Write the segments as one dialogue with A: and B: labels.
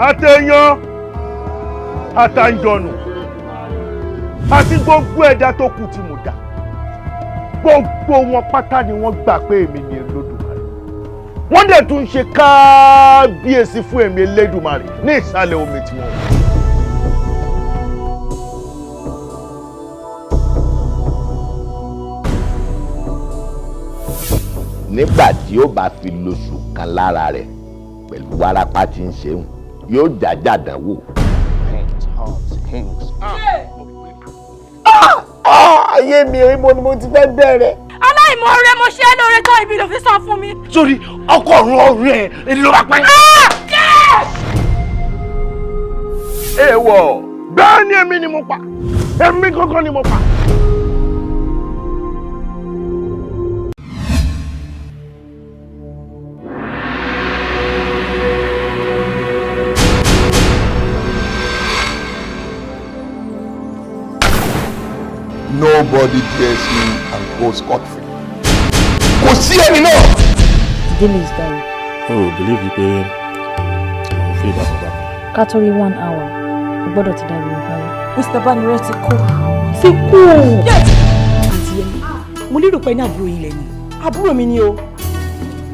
A: àtẹ̀yàn àtàǹjọ̀nù àti gbogbo ẹ̀dá tó kù tí mo dá gbogbo wọn pátá ni wọ́n gbà pé èmi ni Olódùmarè wọ́n dẹ̀ tún ṣe kábíyèsí fún èmi Elédùmarè ní ìsàlẹ̀ omi tí wọ́n wà.
B: nígbà tí ó bá fi lóṣù kan lára rẹ̀ pẹ̀lú wárápá tí ń ṣeun yóò jájà dánwò. ayé mi ibo ni mo ti fẹ́ bẹ̀rẹ̀.
C: aláìmoore mo ṣe é lóore tó ibi ló fi san fún mi.
A: sórí ọkọ ọ̀run ọ̀rẹ́ èdè ló bá pa yín. èèwọ̀ bẹ́ẹ̀ ni èmi ni mo pa èmi kankan ni mo pa.
B: Nobody dares me and goes scot-free. Kò sí ẹni náà.
D: The daily is dying.
E: Oh, believe you pé mo fi bàbá bàbá.
D: Ká tó rí 1 hour, o gbọ́dọ̀ ti dá ìròyìn fún mi.
C: Mr. Banire ti kú.
D: Ti kú.
C: Àǹtí Yẹmí, mo lérò pé ní àbúrò ilẹ̀ ni.
D: Àbúrò mi ni o.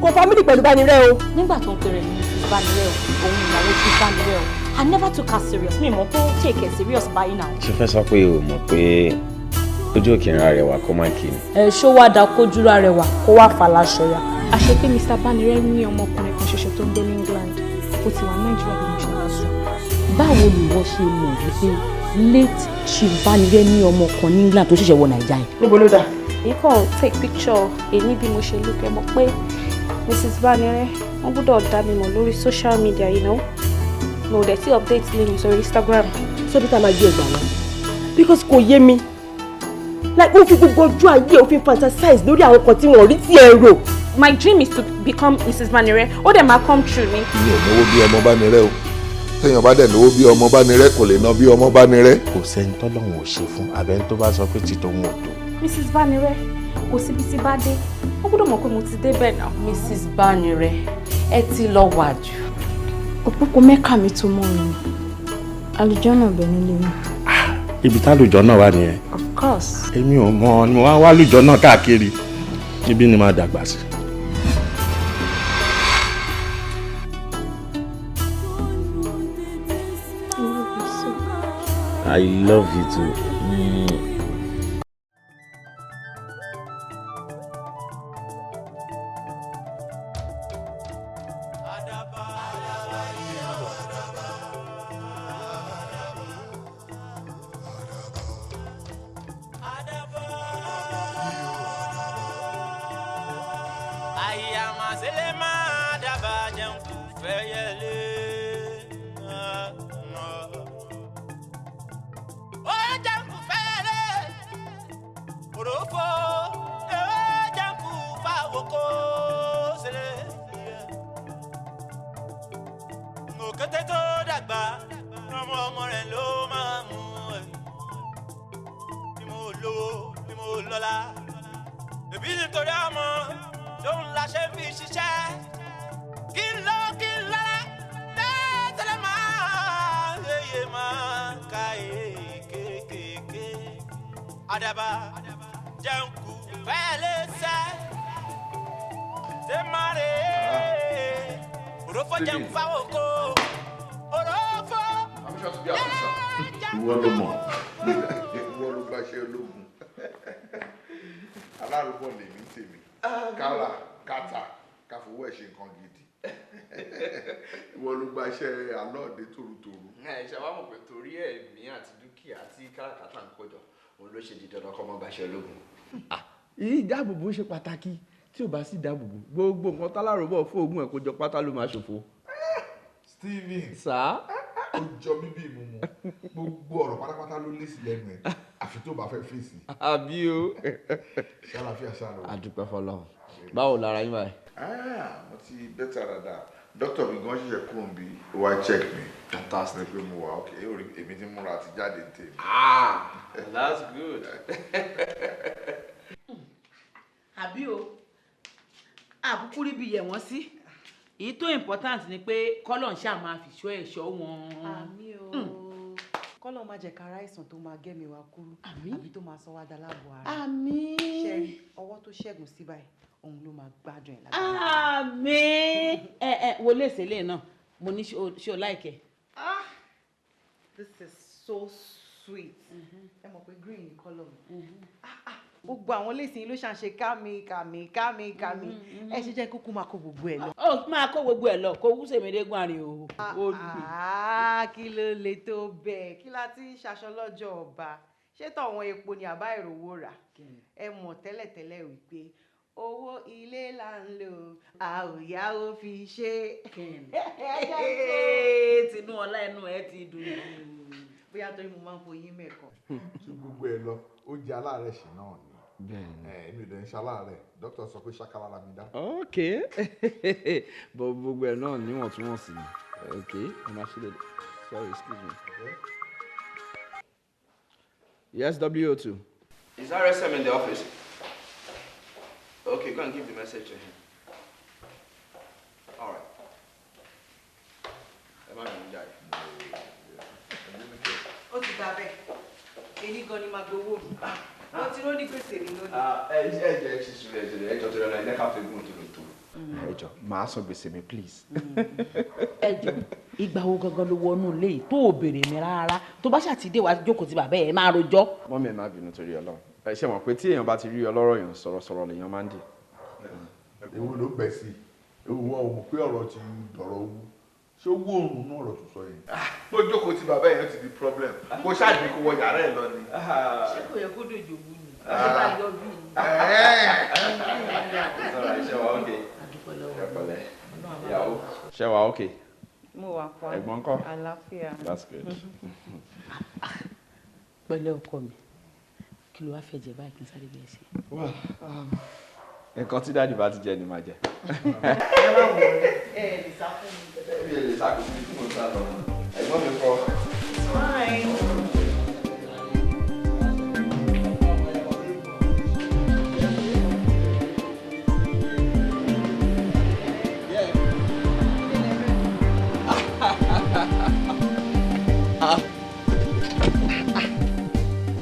D: Kò fámílì pẹ̀lú Banire o.
C: Nígbà tó ń pèrè ní Mrs. Banire o, òun ìyàwó ti Banire o. I never took her serious. Mi mọ̀ pé ó take it serious báyìí now.
F: Ṣé fẹ́ sọ pé o mọ̀ pé ojú òkè ìran rẹwà kó má kí ni.
D: Ṣó wá da kójúra rẹwà kó wá fàlàṣọ ya.
G: Àṣé pé Mr. Banire ní ọmọkùnrin kan ṣoṣo tó ń gbé ní England. Ó ti wà Nàìjíríà bí mo ṣe máa sọ.
D: Báwo ni wọ́n ṣe mọ̀ wípé late Chief Banire ní ọmọ kan ní England tó ṣẹ̀ṣẹ̀ wọ Nàìjíríà yìí?
G: Níbo ló dà? You can take picture èmi bí mo ṣe look ẹ mọ̀ pé Mrs. Banire wọ́n gbọ́dọ̀ dá mi mọ̀ lórí social media, you know. Mo dẹ̀ tí update lé mi sórí Instagram.
D: So bí tá a máa gbé ẹgbàá wọn? Because kò yé mi. Like ó fi gbogbo ojú ayé ó fi fantasize lórí àwọn kan tí wọ́n rí tí ẹ rò.
G: My dream is to become Mrs. Banire. Ó dẹ̀ máa come true ni.
H: mi ò náwó bí ọmọ Banire o téèyàn bá dẹ̀ náwó bí ọmọ Banire kò lè ná bí ọmọ Banire.
E: Kò sẹ́ni tọ́lọ́run ò ṣe fún abẹ́ni tó bá sọ pé ti tòun ò tó.
G: Mrs. Banire kò síbi tí bá dé. Ó gbọ́dọ̀ mọ̀ pé mo ti dé bẹ́ẹ̀ náà.
C: Mrs. Banire, ẹ ti lọ wà jù.
G: Òpópó Mẹ́kà mi tó mọ́ mi. Àlùjọ́nà bẹ̀ nílé mi.
E: Ibi tálùjọ náà wà nìyẹn.
G: Of course.
E: Èmi ò mọ̀ ni mo wá wá lùjọ náà káàkiri. Ibi ni máa dàgbà sí.
F: I love you too.
H: Ìwọ ló mọ̀ ìwọ ló bá ṣe ológun alárùbọ̀ lèmi tèmi kálà kàtà káfowó ẹ̀ ṣe nǹkan gidi ìwọ ló bá ṣe alọ́ọ̀dẹ tòrutòru.
I: ṣe wá mọ̀ pé torí ẹ̀mí àti dúkìá tí káràkátà ń kójọ òun ló ṣe di dandan kọ́ mọ́ bá ṣe ológun.
J: ìdáàbòbò ṣe pàtàkì tí ò bá sí ìdáàbòbò gbogbo nǹkan táláròbọ̀ fún ogún ẹ̀ kó jọ pátá ló máa ṣòfò.
H: Steven
J: sá.
H: ó jọ mí bí ìmúmu gbogbo ọ̀rọ̀ pátápátá ló lé sí lẹ́nu ẹ̀ àfi tó bá fẹ́ fèsì.
J: àbí o.
H: ṣàlàfíà ṣàlọ.
J: àdúpẹ́ fọlọ́run báwo lára yín báyìí.
H: mo ti bẹ́tà dáadáa dókítà mi gan ṣiṣẹ́ kúrò níbi wá check mi.
J: fantastic.
H: pé mo wà ok èmi ti múra àti jáde tèmi.
I: That's good.
K: àbí o àbúkú rí bí yẹ̀ wọ́n sí èyí tó important ni pé kọ́lọ̀ ń ṣáà máa fi ṣọ́ ẹ̀ṣọ́ wọn.
L: àmì o kọ́lọ̀ má jẹ́ kára àìsàn tó máa gẹ́mi wá kúrú àbí tó máa sọ wá dá láàbò ara.
K: àmì.
L: ṣẹ́rí ọwọ́ tó ṣẹ́gun sí báyìí òun ló máa gbádùn ẹ̀
K: lágbára. àmì wo lè ṣe lè náà mo ní ṣe o láìkẹ́.
L: this is so sweet. ẹ mọ̀ pé green ni kọ́lọ̀ mi. gbogbo àwọn lẹ́sìn ló ṣàǹṣe kámi ẹ ṣe jẹ́ kúkú máa kó gbogbo ẹ̀ lọ.
K: ó máa kó gbogbo ẹ̀ lọ kó wú sèmídégún àrìn o.
L: kí ló lè tó bẹ́ẹ̀ kí la ti ń ṣaṣọ lọ́jọ́ ọba ṣé tọ̀wọ́n epo ni àbá ìrówó rà ẹ mọ̀ tẹ́lẹ̀tẹ́lẹ̀ wípé owó ilé là ń lò a ò yáwó fi ṣe.
K: tinú ọlá ẹnu ẹ ti dùn.
L: bóyá torí mo máa ń foyín mẹ́kọ̀ọ́.
H: tí gbogbo ẹ lọ ó jẹ aláàárẹ̀ ṣì náà ni. èmi ò dẹ̀ ń ṣe aláàárẹ̀ dókítà sọ pé ṣákàlà la mi dá.
J: ok bọ gbogbo ẹ náà níwọ̀ntúnwọ̀nsì ni ok ẹ máa ṣe lè sorry excuse me. Yes, WO2.
I: Is RSM in the office? Okay, go and give the message to him. All right. Am I going to die?
L: ó ti dà bẹ́ẹ̀ èyí gan ni màá gbowó mi mo ti rọ́ ní gbèsè mi lónìí.
I: ẹ ṣe sùúrù ẹ jọ tó lọ ẹ ká fẹ́ gùn tó lò tó.
J: ẹ jọ màá san gbèsè mi please.
K: ẹ jọ ìgbà wo gangan ló wọnú ilé yìí tó o béèrè mi rárá tó bá ṣàtidé wàá jókòó tí bàbá ẹ máa rojọ́.
J: mọ́mí ẹ̀ má bínú torí Ọlọ́run ẹ ṣe mọ̀ pé tí èèyàn bá ti rí ọlọ́rọ̀ èèyàn sọ̀rọ̀sọ̀rọ̀ lèèyàn máa ń dì.
H: ewu ló bẹ̀ sí ewu wọn ò mọ̀ pé ọ̀rọ̀ ti dọ̀rọ̀ owó ṣé owó òòrùn náà ọ̀rọ̀ tó sọ yẹn.
I: mo jókòó tí bàbá yẹn ti di problem kó ṣáàjì kó wọ yàrá ẹ lọ ni.
K: ṣé kò yẹ kó dòjò wú ni ẹ bá yọ bí i.
I: ṣé wàá òkè ìyàwó.
J: ṣé wàá òkè.
L: mo wà pa
J: ẹ̀gbọ́n kọ́.
L: àlàáfíà.
J: that's good.
K: pẹ̀lẹ́ ọkọ mi kí ló wá fẹ́ jẹ báyìí kí n sáré bẹ́ẹ̀ sí.
J: nǹkan tí dáàdì bá ti jẹ ni màá jẹ.
L: ẹ má wọ ẹ lè sá fún mi.
I: ẹ lè sá kó fún mi sá lọ ẹ̀gbọ́n mi kọ́.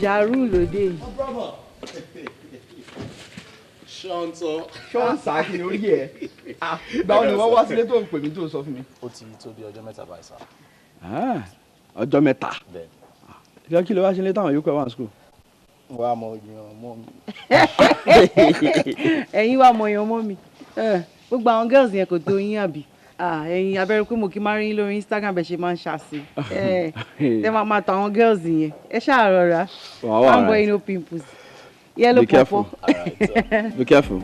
L: Jàrú lòdì yìí.
J: ṣọ́ǹsà kí ni orí ẹ̀ báwo ni wọ́n wá sílé tó ń pè mí tó sọ fún mi.
M: ó ti tó bí ọjọ́ mẹ́ta báyìí sá.
J: ọjọ́ mẹ́ta ìjọ kí ló wá sílé táwọn yòókù ẹ̀ wà ní school.
M: wàá mọ èèyàn mọ́ mi.
L: ẹ̀yin wá mọ èèyàn mọ́ mi gbogbo àwọn girls yẹn kò tó yín àbí ẹ̀yin abẹ́rẹ́ pé mo kí máa rí yín lórí Instagram bẹ́ẹ̀ ṣe máa ń ṣàṣì tẹ́ máa tọ àwọn girls yẹn ẹ ṣáà rọra one boy no pimples yellow pọpọ.
J: Be careful.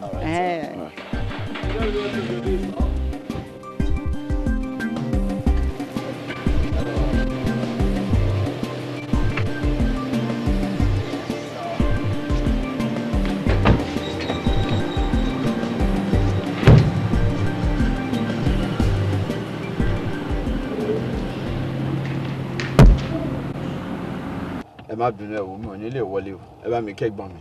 J: ẹ má bínú ẹ wò mí ò ní lè wọlé o ẹ bá mi kẹ́gbọ́n mi.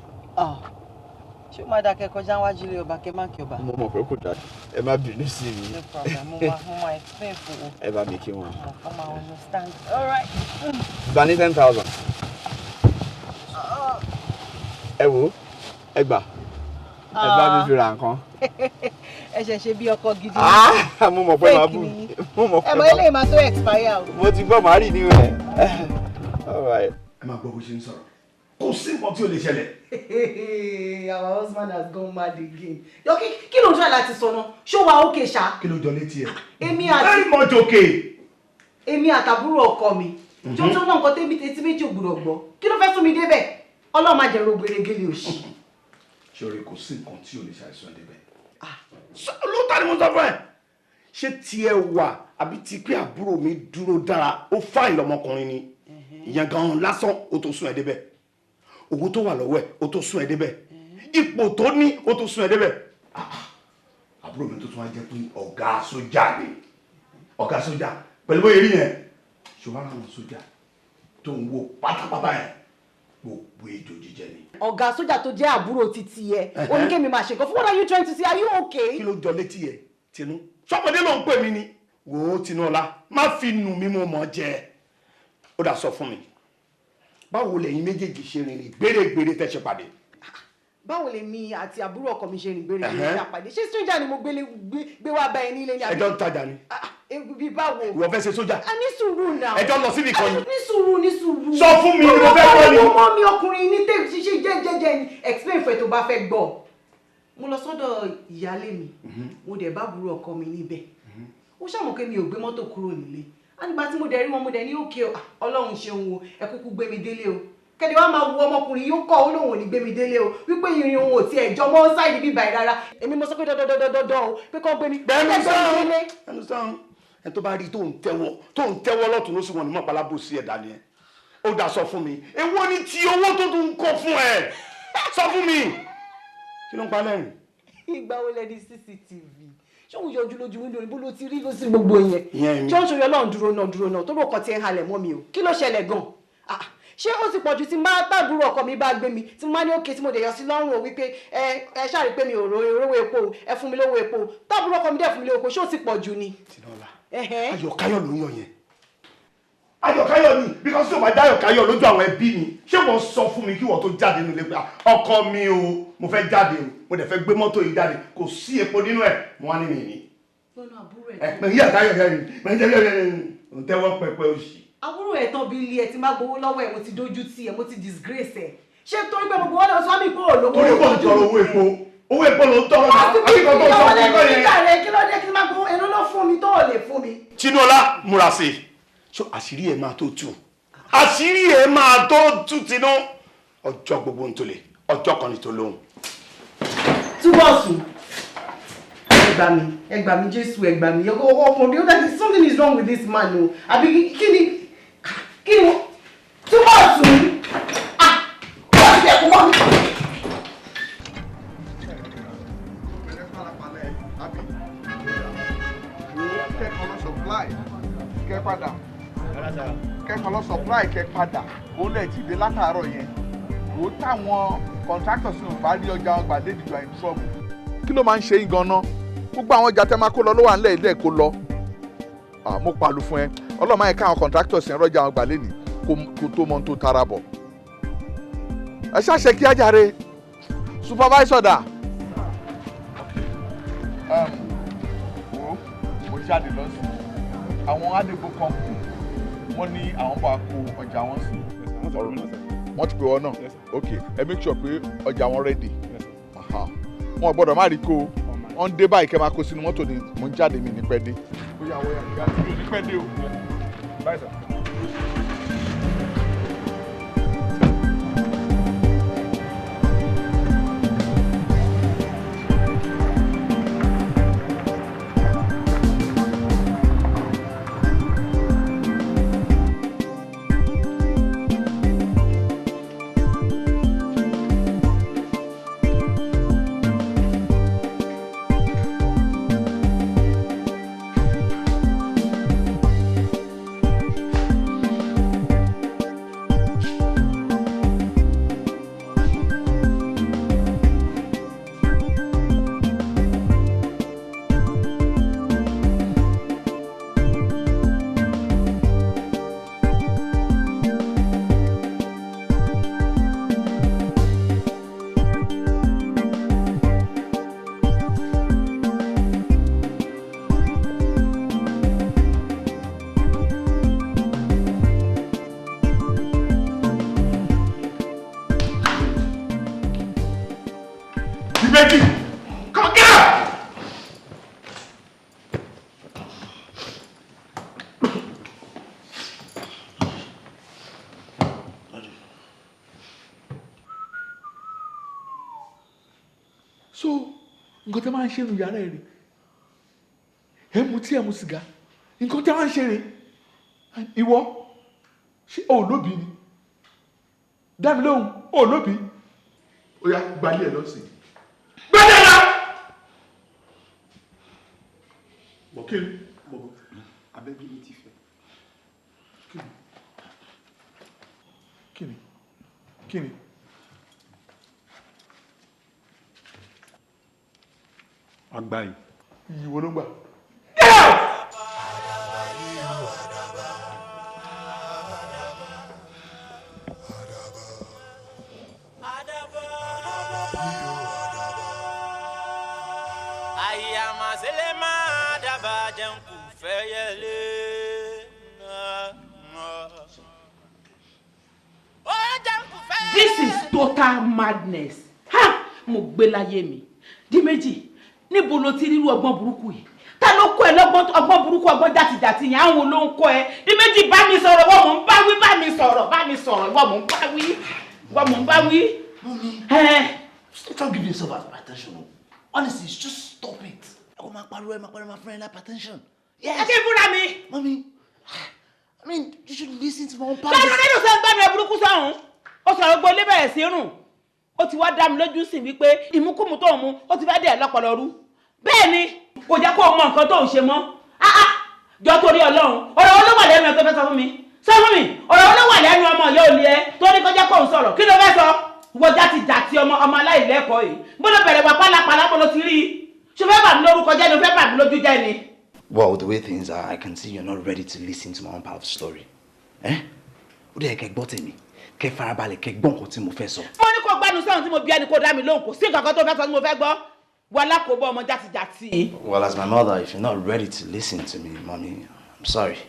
L: ṣé ó máa dákẹ́ kọjá wájú ilé ọba kẹ́ má kí ọba.
J: mo mọ̀ pé kò dáa ẹ má bínú sí mi.
L: no problem mo máa explain fún wọn.
J: ẹ bá mi kí wọn.
L: mo máa understand. all right.
J: gba ní 10,000. ẹ wo ẹ gbà ẹ bá mi fi ra nǹkan.
L: ẹ ṣẹ̀ṣẹ̀ bí ọkọ gidi.
J: mo mọ̀ pé màá bù
L: ẹ mọ̀ eléyìí máa tó expire o.
J: mo ti gbọ́ màá rí ní rẹ̀.
N: ẹ máa gbọ́ bó ṣe ń sọ̀rọ̀ kò sí nǹkan tí ó lè ṣẹlẹ̀.
L: our husband has gone mad again. yọ kí ló ń try láti sọ náà ṣó wa ókè ṣá.
N: kí ló jọ létí ẹ.
L: very
N: much okay.
L: èmi àtàbúrò ọkọ mi jọjọ náà nǹkan tẹ́bi tẹ́tí méjì ògbúdọ̀ gbọ́ kí ló fẹ́ sún mi débẹ̀ ọlọ́run máa jẹ̀rọ gbèrègèlè òṣì.
N: ṣòro kò sí nǹkan tí ò lè ṣàìsàn débẹ̀. lóòótọ́ ni mo sọ fún ẹ ṣé tiẹ̀ wà àbí ti pé àbúrò mi dúró dára ó fáìn lọmọkùnrin ni ìyẹn gan lásán ó tó sún ẹ débẹ̀ owó tó wà lọ́wọ́ ẹ̀ ó tó sún ẹ débẹ̀ ipò tó ní ó tó sún ẹ débẹ̀ àbúrò mi tó tún wá jẹ́ pé ọ̀gá sójà ni ọ̀gá sójà pẹ̀lú bóyá rí yẹn ṣùgbọ́n àwọn sójà tó ń wo pátápátá yẹn gbogbo ejò jíjẹ ni.
L: ọ̀gá sójà tó jẹ́ àbúrò títí ẹ oníkémi máa ṣe nǹkan fún what are you trying to say are you okay.
N: kí ló jọ létí ẹ Tinú sọmọdé ló ń pè mí ni wò ó Tinúọlá má fi nù mí mo mọ̀ jẹ́ ó dà sọ fún mi báwo lẹ́yìn méjèèjì ṣe rìnrìn gbèrègbèrè tẹ́ ṣe pàdé.
L: báwo lèmi àti àbúrò ọkọ mi ṣe rìn gbèrègbèrè àpàdé ṣé sójà ni mo gbé wá bá ẹ nílé ní àbí.
N: ẹjọ́ ń tajà ni.
L: bí báwo.
N: ìwọ fẹ́ ṣe sójà.
L: a ní sùúrù náà.
N: ẹjọ́ lọ síbi kan ni.
L: ní sùúrù.
N: sọ fún mi ni mo fẹ́ kọ́ ni.
L: ọmọ mi ọkùnrin ní tèmi ṣiṣẹ́ jẹ́jẹ́jẹ́ ni explain fún ẹ tó bá fẹ́ gbọ́. mo lọ sọ́dọ̀ ìyáálé mi mo dẹ̀ bá àbúrò ọkọ mi níbẹ̀ ó ṣàmọ̀ pé mi ò gbé mọ́tò kúrò nílé nígbà tí mo dẹ̀ rí wọn mo dẹ̀ ní òkè ọlọ́run ṣeun o ẹ kúkú gbé mi délé o kẹ́ni wàá máa wo ọmọkùnrin yóò kọ́ ó lóun ò ní gbé mi délé o wípé irin òun ò tiẹ̀ jọ mọ́ sáìdì bíbá ẹ̀ rárá èmi mo sọ pé dọ́dọ́dọ́dọ́ o pé kọ́ gbé mi
N: ẹnu sàn ẹ tó bá rí tó ń tẹ́wọ́ lọ́tún ló sì wọ́n ní mọ̀ pálábò sí ẹ̀dá ni ẹ ó dà sọ fún mi èwo ni ti owó tó tún kó fún ẹ sọ fún mi kí ló ń pa lẹ́rìn.
L: ìgbà wo lẹ di CCTV ṣé òun yọjú lójú wíńdò ní bó ló ti rí ló sì gbogbo yẹn ṣé òun ṣòyọ náà dúró náà tó rò kàn ti ń halẹ̀ mọ́ mi o kí ló ṣẹlẹ̀ gan ṣé ó ti pọ̀jù tí máa tàbúrò ọkọ mi bá gbé mi tí máa ní òkè tí mo dẹ̀ yọ sí lọ́rùn o wípé ẹ ṣáà rí pé mi ò rówó epo o ẹ fún mi lówó epo o tàbúrò ọkọ mi dẹ̀ fún mi lówó epo ṣé ó ti pọ̀jù ni.
N: Tinúọlá Ayọ̀káyọ̀ ló ń yọ yẹn Ayọ̀káyọ̀ ni because tí o bá dá Ayọ̀káyọ̀ lójú àwọn ẹbí mi ṣé wọ́n sọ fún mi kí wọ́n tó jáde nílé pé ọkọ mi o mo fẹ́ jáde o mo dẹ̀ fẹ́ gbé mọ́tò yìí jáde kò sí epo nínú ẹ̀ mo wá ní mi ní.
L: lọ́nà àbúrò
N: ẹ̀ pẹ̀ yíyà Káyọ̀ yẹn ń tẹ́wọ́ pẹpẹ òṣì.
L: àbúrò ẹ̀ tán bí ilé ẹ̀ ti máa gbowó lọ́wọ́ ẹ̀ mo ti dójú tì ẹ̀ mo ti disgrace ẹ̀ ṣé torí pé gbogbo wọn lọ sọ mí pé ò lówó.
N: torí kò ń tọrọ owó epo ló ń tọrọ náà àbí kan tó sọ fún mi
L: yẹn. kí ló dé kí n máa gbowó ẹnu ló fún mi tó ò lè fún mi.
N: Tinúọlá múra sí i so àṣírí ẹ̀ máa tó tú àṣírí ẹ̀ máa tó tú Tinú ọjọ́ gbogbo ń tolè ọjọ́ kan ní tó lóhùn.
L: túbọ̀ sùn ẹ gbà mí Jésù ẹ gbà mí ọkùnrin ó dàbí something is wrong with this man o àbí kí ni túbọ̀ sùn ó ti ẹ̀kú mọ́ mi.
H: kẹ́kọ̀ọ́ lọ supply kẹ́ padà ó lẹ̀ ti dé látàárọ̀ yẹn ó táwọn contractors ò bá rí ọjà wọn gbà débi ìgbà in trouble. kí ló máa ń ṣe yín gan-an gbogbo àwọn ọjà tẹ́ máa kó lọ ló wà nílẹ̀ ilé kó lọ mo pàlù fún ẹ ọlọ́mọ yẹn káwọn contractors yẹn rọ́jà wọn gbà lẹ́nìí kó tó mọ́ tó tara bọ̀ ẹ ṣàṣẹ kí ajáre supervisor dà. mo jáde lọ sí àwọn àdìgbò company wọ́n ní àwọn bá kó ọjà wọn sí. wọ́n ti pè wọ́n náà ok ẹ make sure pé ọjà wọn ready wọn gbọ́dọ̀ má rí kó wọ́n dé báyìí kẹ́ máa kó sínú mọ́tò ni mò ń jáde mi ní pẹ́ dé. ó yà wọ́n yà ní pẹ́ dé o. báyìí sà. so nǹkan tẹ́ máa ń ṣe nu yàrá ẹ̀ rè ẹ̀ mu tí ẹ̀ mu sìgá nǹkan tẹ́ máa ń ṣe rè ìwọ ṣé o lóbi ni dá mi lóhùn o lóbi ó yá gbalẹ̀ ẹ̀ lọ́sìn gbẹ́dẹ̀ la bọ̀ kí ni bọ̀ abẹ́bí mi ti fẹ́ kí ni.
O: Àgbà yìí
H: iyì wo ló ń gbà.
K: This is total madness. Ha! Mo gbé láyé mi. Di méjì. Níbo lo ti ríru ọgbọ́n burúkú yìí? Ta ló kọ́ ẹ lọ́gbọ́n ọgbọ́n burúkú ọgbọ́n jàtìjàtì yẹn àwọn ló ń kọ́ ẹ. Di méjì bá mi sọ̀rọ̀ wọ́n mò ń bá wí bá mi sọ̀rọ̀ wọ́n mò ń bá wí. Wọ́n mò ń bá wí.
N: Mommy, don't give yourself hypertension. Honestly, just stop it. Ẹ máa pariwo my friend hypertension. Yes.
K: Ẹ kí n fúnra mi.
N: Mommy, I mean, you should listen to my own
K: parents. Sọ́dọ̀ nínú sẹ́ńgbà mi ẹ̀ burúkú sọ̀hún. Ó sọ̀rọ̀ gbọ́ lébẹ̀rẹ̀ sí rùn. Ó ti wá dá mi lójú sí wípé ìmúkúmu tó ń mu ó ti fẹ́ dẹ̀ lọ́pọ̀lọ́ rú. Bẹ́ẹ̀ ni kò jẹ́ kó o mọ nǹkan tó ń ṣe mọ́. Jọ torí Ọlọ́run ọ̀rọ̀ wo ló wà lẹ́nu ẹ tó fẹ́ sọ fún mi? Sọ fún mi ọ̀rọ̀ wo ló wà lẹ́nu ọmọ ìyá òní ẹ tó ní kó jẹ́ kó ń sọ̀rọ̀ kí ló fẹ́ sọ? Wọ́n jàti ọmọ aláìlẹ́kọ̀ọ́ yìí. Bó ló bẹ̀rẹ̀ wà pálapàla bó ló ti rí i? Ṣé fẹ́ bà mí lórúkọ jẹ́ ni o fẹ́ bà mí lójú jẹ́ ni?
M: Well, the way things are, I can see you're not ready to listen to my own part of the story. Ó dẹ̀ kẹ́ gbọ́ tèmi. Kẹ́ farabalẹ̀ kẹ́ gbọ́ nǹkan tí mo fẹ́ sọ.
K: Mo ní kó gbanu sọ́run tí mo bí ẹni kó dá mi lóhùn kò sí nǹkan kan tó fẹ́ sọ tí mo fẹ́ gbọ́. Wọ́n alákòóbọ̀ ọmọ jàtijàti.
M: Well, as my mother, if you're not ready to listen to me, Mommy, I'm sorry.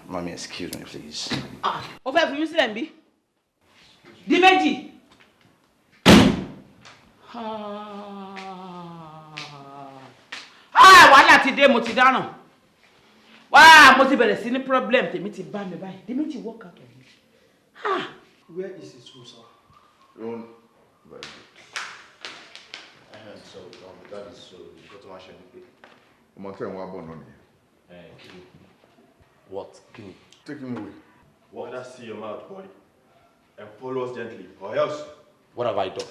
M: Mommy, excuse me, please.
K: Ó fẹ́ fi mí sílẹ̀ ń bí? Di méjì. Wàhálà ti dé mo ti dáràn. Mo ti bẹ̀rẹ̀ sí ní problem tèmi ti bá mi báyìí. Di méjì work out of me.
O: Where is his school, sir?
H: Very good.
O: So, that is so. You got to watch it.
H: Ọmọ tẹ́ ń wá bọ̀ náà nìyẹn.
M: What? Kill me.
H: Take him away.
E: What does see your mouth, boy? And follow us gently, or else.
M: What have I done?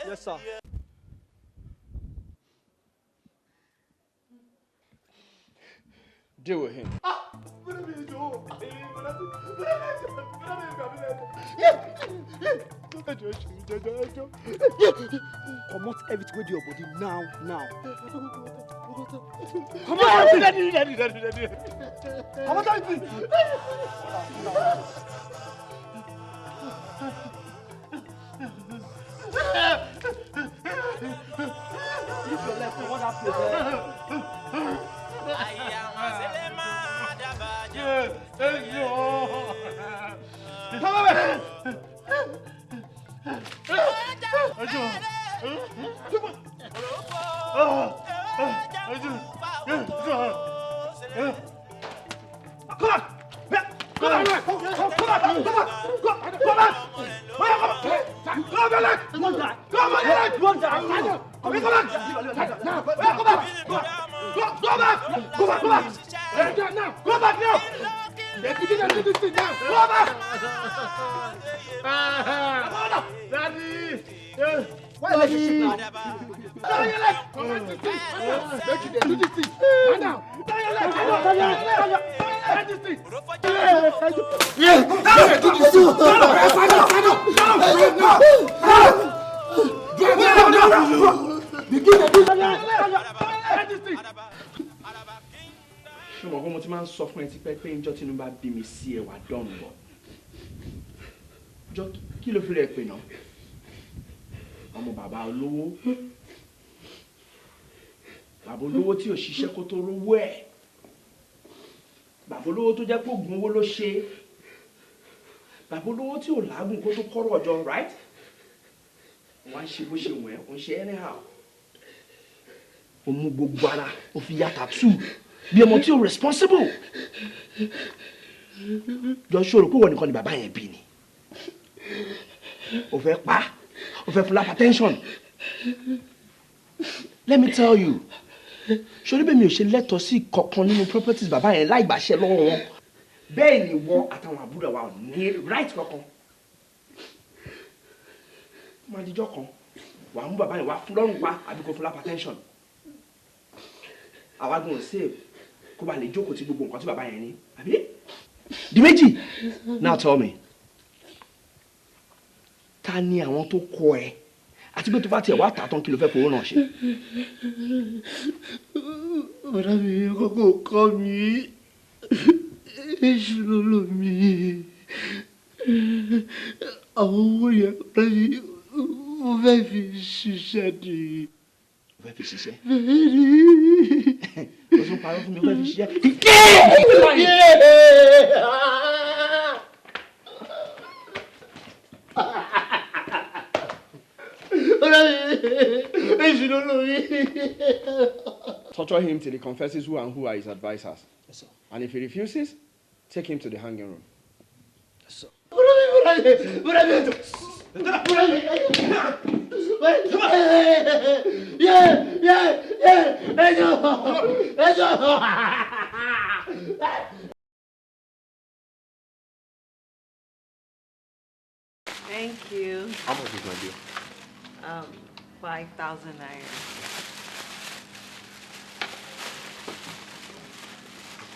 O: Yes, sir.
J: Deal with him.
O: Comot everything with your body now.
J: Come on,
O: Daddy. Comot everything. Leave your left for what happened.
J: Ṣùgbọ́n mo ti máa ń sọ fún ẹ ti pẹ́ pé njọ́ tí inú bá bí mi sí ẹwà dọ́nù bọ̀. Jọ kí ló fi rẹ̀ pè náà? Ọmọ bàbá olówó. Bàbá olówó tí ò ṣiṣẹ́ kó tó rówó ẹ̀. Bàbá olówó tó jẹ́ pé oògùn owó ló ṣe. Bàbá olówó tí ò lágùn kó tó kọ́rọ̀ ọjọ́, right? Wọ́n á ṣe bó ṣe wọ̀n ẹ́, ó ń ṣe anyhow. Ó mú gbogbo ara, ó fi ya tattoo. bí ọmọ tí ó responsible jọ ṣòro pé wọ́n nìkan ni bàbá yẹn bí ni o fẹ́ pa o fẹ́ fún hypertension let me tell you ṣorí bẹ́ẹ̀ mi ò ṣe lẹ́tọ̀ọ́ sí kankan nínú properties bàbá yẹn láì gbàṣẹ lọ́wọ́ wọn bẹ́ẹ̀ ni wọ́n àtàwọn àbúrò wa ní right kankan máa dijọ́ kan wàá mú bàbá yẹn wá fún lọ́rùn pa àbí kò fún hypertension àwa gan save kó ba lè jókòó ti gbogbo nǹkan tí bàbá yẹn ní àbí di méjì now tell me ta ni àwọn tó kọ ẹ àti pé tó bá tiẹ̀ wá tà tán kí ló fẹ́ fowó náà ṣe.
P: ọ̀rẹ́ mi kókó kọ́ mi èṣù ló lò mí àwọn owó yẹn ọ̀rẹ́ mi mo fẹ́ fi ṣiṣẹ́ ni.
J: mo fẹ́ fi ṣiṣẹ́.
P: bẹ́ẹ̀ni.
J: o tún parọ́ fún mi o fẹ́ fi ṣiṣẹ́. Torture him till he confesses who and who are his advisors. Yes, sir. And if he refuses, take him to the hanging room. Yes, sir.
L: Thank you.
I: How much is my bill?
L: 5,000 naira.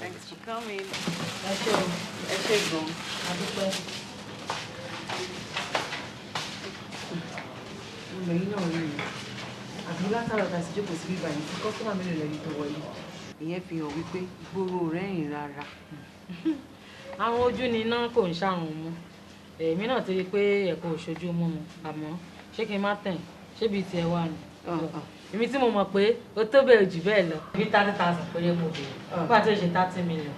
L: Thanks for coming. Ẹ ṣé gan. Adúpẹ́. Lẹ́yìn náà rí i. Àbí látàrọ̀ tàbí jókòó sí bíbá yìí tí kọ́sọ́mà mi lè lẹ́yìn tó wọlé. Ìyẹn fi hàn wípé gbòòrò rẹ́rìn rárá.
Q: Àwọn ojú ni iná kò ń ṣàrùn mú. Èmi náà ti rí i pé ẹ̀kọ́ òṣojú mú mu àmọ́ ṣé kí n má tẹ̀ ṣé bíi tiẹ̀ wà ní. Èmi tí mo mọ̀ pé ó tó bẹ̀rẹ̀ jù bẹ́ẹ̀ lọ bí 30,000 péré mo bèrè nígbà tó ṣe 30 million.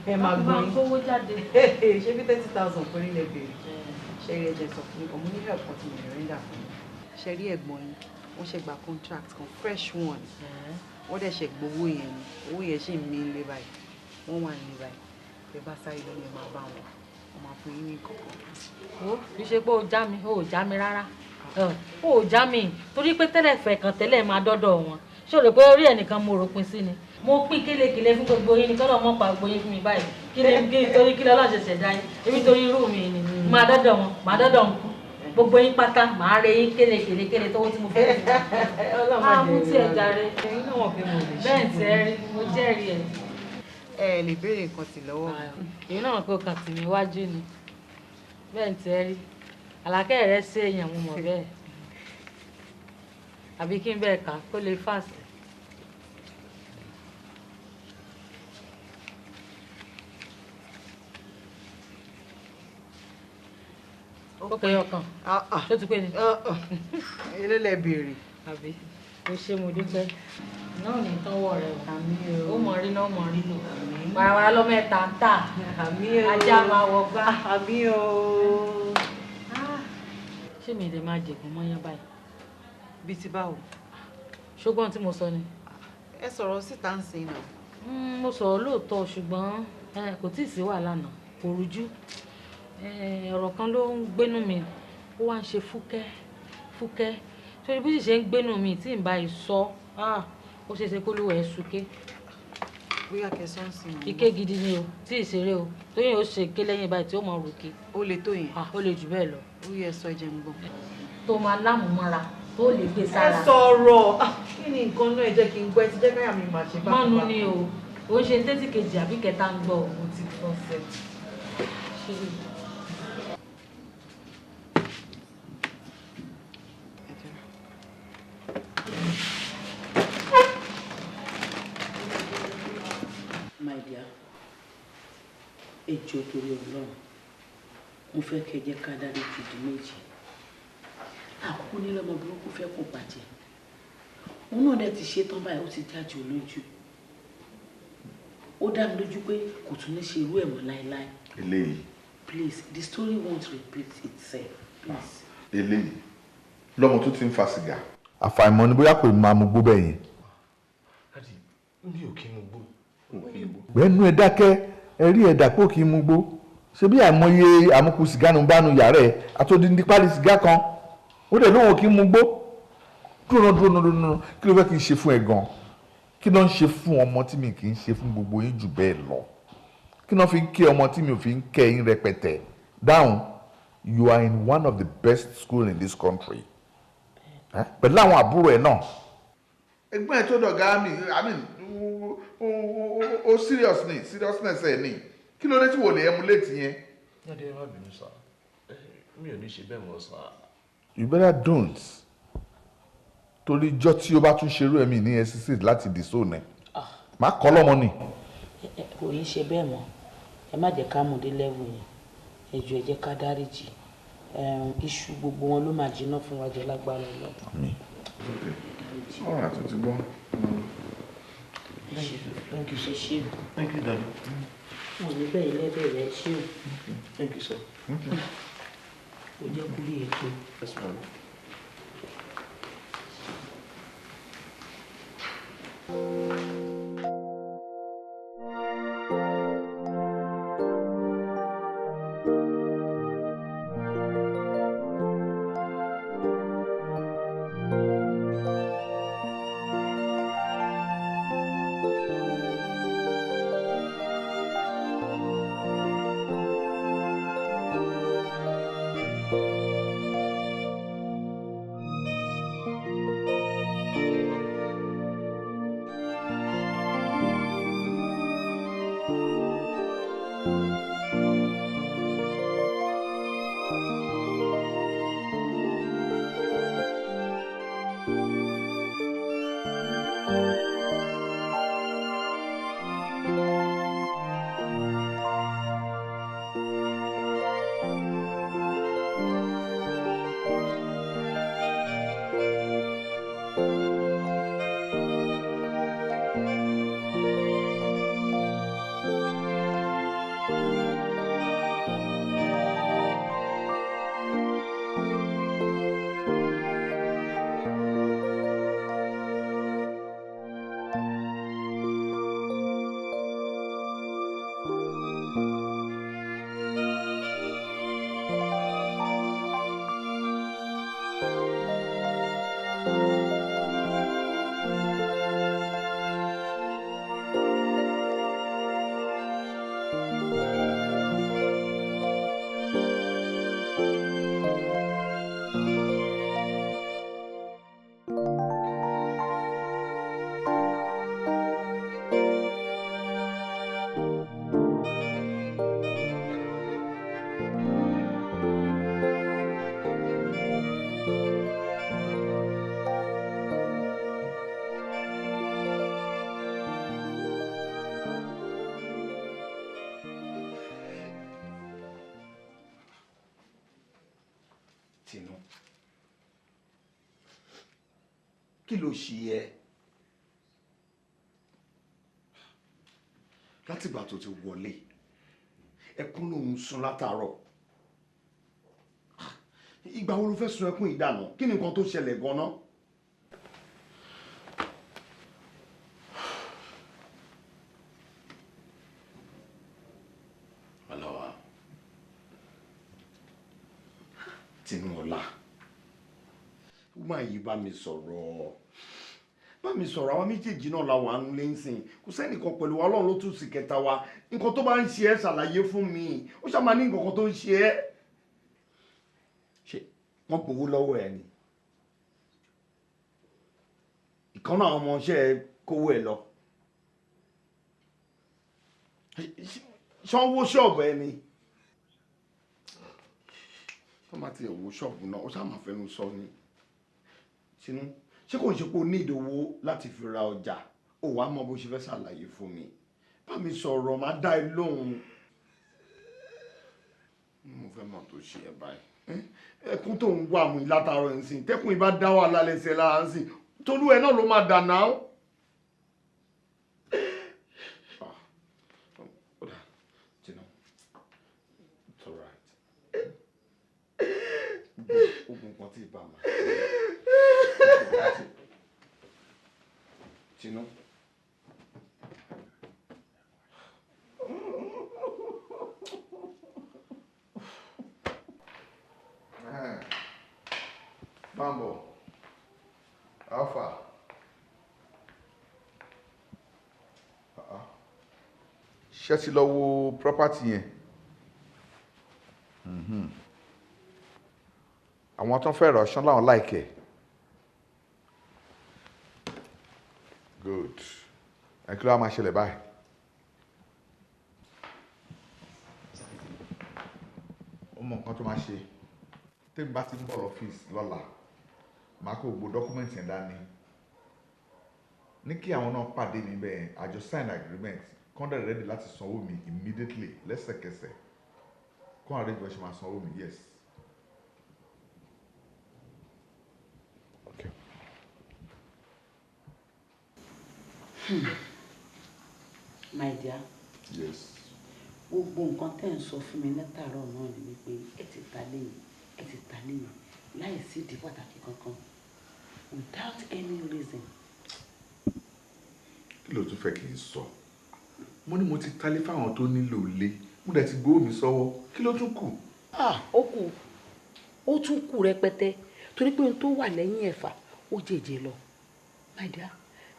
L: Ẹ máa gbọ́
Q: yín kówó jáde.
L: Ṣé bí 30,000 péré lè bèrè? Ṣé rí ẹ̀jẹ̀ sọ fún mi kàn mo nílò ẹ̀kọ́ tí mo lè rẹ́ńdà fún mi. Ṣé rí ẹ̀gbọ́n yín wọ́n ṣe gba contract kan fresh one wọ́n dẹ̀ ṣe gbowó yẹn ni owó yẹn ṣì ń mí lé báyìí wọ́n wà ní báyìí ẹ bá sáré lọ yẹn máa bá wọn wọ́n máa fún yín ní kọ̀ọ̀kan.
Q: Ó fi ṣe pé ó já mi rárá ó já mi torí pé tẹ́lẹ̀ fẹ̀ kan tẹ́lẹ̀ máa dọ́dọ̀ wọn ṣé o rò pé orí ẹnìkan mo rò pin sí ni mo pín kélekèle fún gbogbo yín ní kọ́nà mọ́ pa gbogbo yín fún mi báyìí kí torí kí lọ́lọ́ ṣe ṣẹ̀dá yín èmi torí irú mi ni máa dọ́dọ̀ wọn máa dọ́dọ̀ wọn gbogbo yín pátá màá re yín kélekèle tówó tí mo fẹ́ fún mi. Mú tí ẹ jàre bẹ́ẹ̀ tẹ́ rí mo jẹ́rìí ẹ̀.
L: Ẹ lè béèrè nǹkan tì lọ́wọ́ mi.
Q: Èyí náà kó kàn tì mí wájú ni bẹ́ẹ̀ tẹ́ rí àlàkẹ́ rẹ̀ ṣe èèyàn mo mọ̀ bẹ́ẹ̀ àbí kí n bẹ́ẹ̀ kà kó lè fast. ó pè ọkàn tó ti pè ní.
L: Ilé lẹ béèrè.
Q: àbí o ṣe mo dúpẹ́ náà ní tọ́wọ́ rẹ̀ ó mọ̀ rí náà mọ̀ rí lò wàràwàrà lọ́mọ ẹ̀ta ń tà ajá máa wọ gbá.
L: Àmì o.
Q: ṣé mi lè máa jẹ̀gùn mọ́yán báyìí.
L: Bíi ti báwo.
Q: ṣùgbọ́n tí mo sọ ni.
L: Ẹ sọ̀rọ̀ síta ń sin náà.
Q: mo sọ̀rọ̀ lóòótọ́ ṣùgbọ́n kò tí ì sí wàhálà náà kò rújú ọ̀rọ̀ kan ló ń gbénú mi ó wá ń ṣe fúkẹ́ fúkẹ́ torí bí sì ṣe ń gbénú mi tí n bá yìí sọ ó ṣe é ṣe kó lówó ẹ̀ súké.
L: Bóyá kẹsàn-án sí i.
Q: Ike gidi ni o tí ì ṣeré o tóyìn ó ṣe ké lẹ́yìn báyìí tí ó mọ ròkè.
L: Ó le tó yẹn.
Q: Ó le jù bẹ́ẹ̀ lọ.
L: Ó yẹ sọ ẹ̀jẹ̀ ń gbọ́.
Q: tó máa lámùmọ́ra tó lè gbé sára.
L: Ẹ sọ̀rọ̀ kí ni nǹkan náà ẹ jẹ́ kí n gbọ́ ẹ ti jẹ́ káyà mi máa ṣe bá.
Q: mọ́nu ni o ò ń ṣe tẹ́tí kejì àbí kẹta ń gbọ́
L: mo ti gbọ́ sẹ́.
K: My dear, ejò torí Ọlọ́run mo fẹ́ kẹ́ jẹ́ ká dárí jìdí méjì àkókò nílẹ̀ ọmọ burúkú fẹ́ kó bàjẹ́ òun náà dẹ̀ ti ṣe tán báyìí ó ti jáde olójú ó dá mi lójú pé kò tún ní ṣe irú ẹ̀ mọ́ láéláé.
H: Eléyìí.
K: Please, the story won't repeat itself, please.
H: Eléyìí lọ́mọ tó ti ń fa sìgá.
A: àfàìmọ̀ ni bóyá kò máa mú gbó bẹ́ẹ̀ yẹn.
N: mi ò kí n mugbó.
A: gbẹ́nu ẹ̀ dákẹ́ ẹ rí ẹ̀dà pò kí n mugbó ṣe bí àìmọye àmukù sìgá nu bánu yàrá ẹ̀ àtòdìndí pálí sìgá kan ó dẹ̀ lóhùn kí n mugbó dúró kí ló fẹ́ kí n ṣe fún ẹ gan kí ló ń ṣe fún ọmọ tí mi kì í ṣe fún gbogbo yín jù bẹ́ẹ̀ lọ kí ló fi ń kẹ́ ọmọ tí mi ò fi ń kẹ́ yín rẹpẹtẹ dáhùn you are in one of the best schools in this country pẹ̀lú àwọn àbúrò ẹ̀ náà.
H: ẹgbẹ́ ẹ̀ tó dọ̀gá mi I mean o seriousness ẹ̀ ni kí ló dé tí wò lè emulate yẹn.
E: Daddy, ẹ má bínú sá mi ò ní ṣe bẹ́ẹ̀ mọ́ sá.
A: You better don't torí ijọ́ tí o bá tún ṣerú ẹ̀mí ní hesitate láti disown ẹ̀ má kọ́ lọ́mọ ni.
K: kò ní ṣe bẹ́ẹ̀ mọ́ ẹ má jẹ́ ká mú dé level yẹn ẹ jọ̀ọ́ ẹ jẹ́ ká dáríjì iṣu gbogbo wọn ló máa jiná fún wa jẹ lágbára lọ.
H: ọ̀rọ̀ àti ti gbọ́.
E: Thank you, sir. Thank you, Daddy.
K: wọn ní bẹ́ẹ̀ ilé bẹ̀rẹ̀ ṣé o.
E: Thank you, sir.
K: kò jẹ́ kúrò ètò.
E: Yes, ma'am.
N: Tinú kí ló ṣe ẹ́ látìgbà tó ti wọlé ẹkún ló ń sun látàárọ̀ ìgbà wo ló fẹ́ sun ẹkún ìdáná kí ni nǹkan tó ṣẹlẹ̀ gan-an. Ọlọ́wà Tinúọlá ó máa yí bá mi sọ̀rọ̀ àwọn méjèèjì náà la wà ń lé ńsìn kò sẹ́nìkan pẹ̀lú wa Ọlọ́run ló tún sì kẹta wa nǹkan tó bá ń ṣe ẹ́ ṣàlàyé fún mi ó ṣàmà ní nǹkan tó ń ṣe ẹ́ ṣe wọ́n gbowó lọ́wọ́ ẹ̀ ni ìkan náà àwọn ọmọọṣẹ́ ẹ kówó ẹ lọ ṣé wọ́n wó ṣọ́ọ̀bù ẹ ni wọ́n bá ti ẹ̀ wó ṣọ́ọ̀bù náà ó ṣàmà fẹ́nu sọ ni Tinú ṣé kò ń ṣe pé o ní ìdòwò láti fi ra ọjà ó wàá mọ bó ṣe fẹ́ ṣàlàyé fún mi bá mi sọ̀rọ̀ má dá ẹ lóhùn mo fẹ́ mọ̀ tó ṣe ẹ báyìí ẹkún tó ń wà mú látàárọ̀ ẹ̀ ń sìn tẹ́kùn ìbá dá wà lálẹ́sẹ̀ lára ń sìn tolú ẹ náà ló máa dà náà. Tinú it's alright ogun kan tí ì bá ma. Tinú
H: máa ń bọ̀ alpha ṣé ti lọ wo property yẹn àwọn tó ń fẹ́ rọ̀ ṣán láwọn láìkẹ́ good ẹ kí ló wá máa ṣẹlẹ̀ báyìí. ó mọ nǹkan tó máa ṣe tèmi bá ti ń bọ̀ lọ́fíìsì lọ́la màá kó gbogbo dọ́kúmẹ̀ntì yẹn dání ní kí àwọn náà pàdé mi bẹ́ẹ̀ àjọ sign agreement kọ́ńdà ready láti sanwó mi immediately lẹ́sẹ̀kẹsẹ̀ kọ́ńdà ready bẹ́ẹ̀ ṣe máa sanwó mi yes. Okay.
K: My dear.
H: Yes.
K: Gbogbo nǹkan tẹ́ ń sọ fún mi látàárọ̀ náà ni wípé ẹ ti ta léyìn láì sí ìdí pàtàkì kankan without any reason.
H: Kí ló tún fẹ́ kí n sọ? Mo ní mo ti talé fáwọn tó nílò ilé mo dẹ̀ ti gbowó mi sọ́wọ́ kí ló tún kù?
K: Ó kù ó tún kù rẹpẹtẹ torí pé ohun tó wà lẹ́yìn ẹ̀fà ó jèjì lọ. My dear,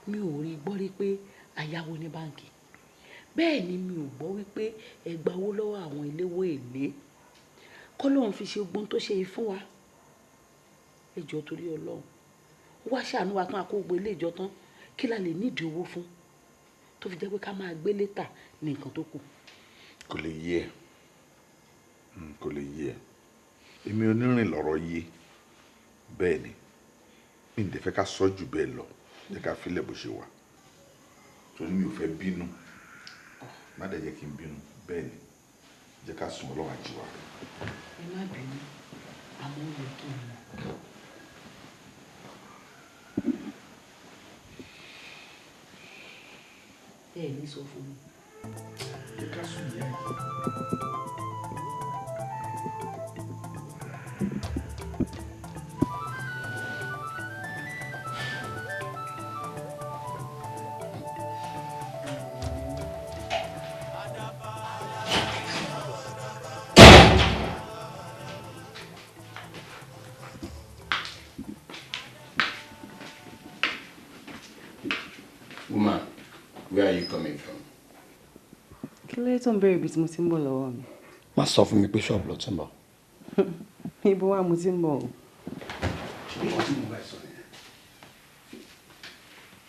K: mi ò rí gbọ́ rí pé àyáwó ní báǹkì bẹ́ẹ̀ ni mi ò gbọ́ wípé ẹ gbawó lọ́wọ́ àwọn eléwó èlé kọ́ lóun fi ṣe ogun tó ṣe yìí fún wa ẹ jọ̀ọ́ torí Ọlọ́run ó wá ṣàánú wa tán àkógbó ilé ìjọ tán kí la lè nídìí owó fún tó fi jẹ́ pé ká máa gbé létà ní nǹkan tó kù.
H: Kò lè yé ẹ kò lè yé ẹ èmi onírìn lọ́rọ̀ yé bẹ́ẹ̀ ni mi ò dẹ̀ fẹ́ ká sọ jù bẹ́ẹ̀ lọ jẹ́ ká filẹ̀ bó ṣe wà torí mi ò fẹ́ bínú má dẹ̀ jẹ́ kí n bínú bẹ́ẹ̀ ni jẹ́ ká sùn Ọlọ́run àjíwá.
K: Ẹ má bínú àmọ́ ó yẹ kí n mọ̀. Ẹ ní sọ fún mi.
H: Jẹ́ ká sùn yẹn.
F: Woman, where are you coming from?
L: Kí ló tó ń béèrè ibi tí mo ti ń bọ̀ lọ́wọ́ mi?
F: Má sọ fún mi pé ṣọ́ọ̀bù ló ti ń bọ̀.
L: Ibo wa mo ti ń bọ̀ o.
N: Ìwọ tí mo bá sọ yẹn.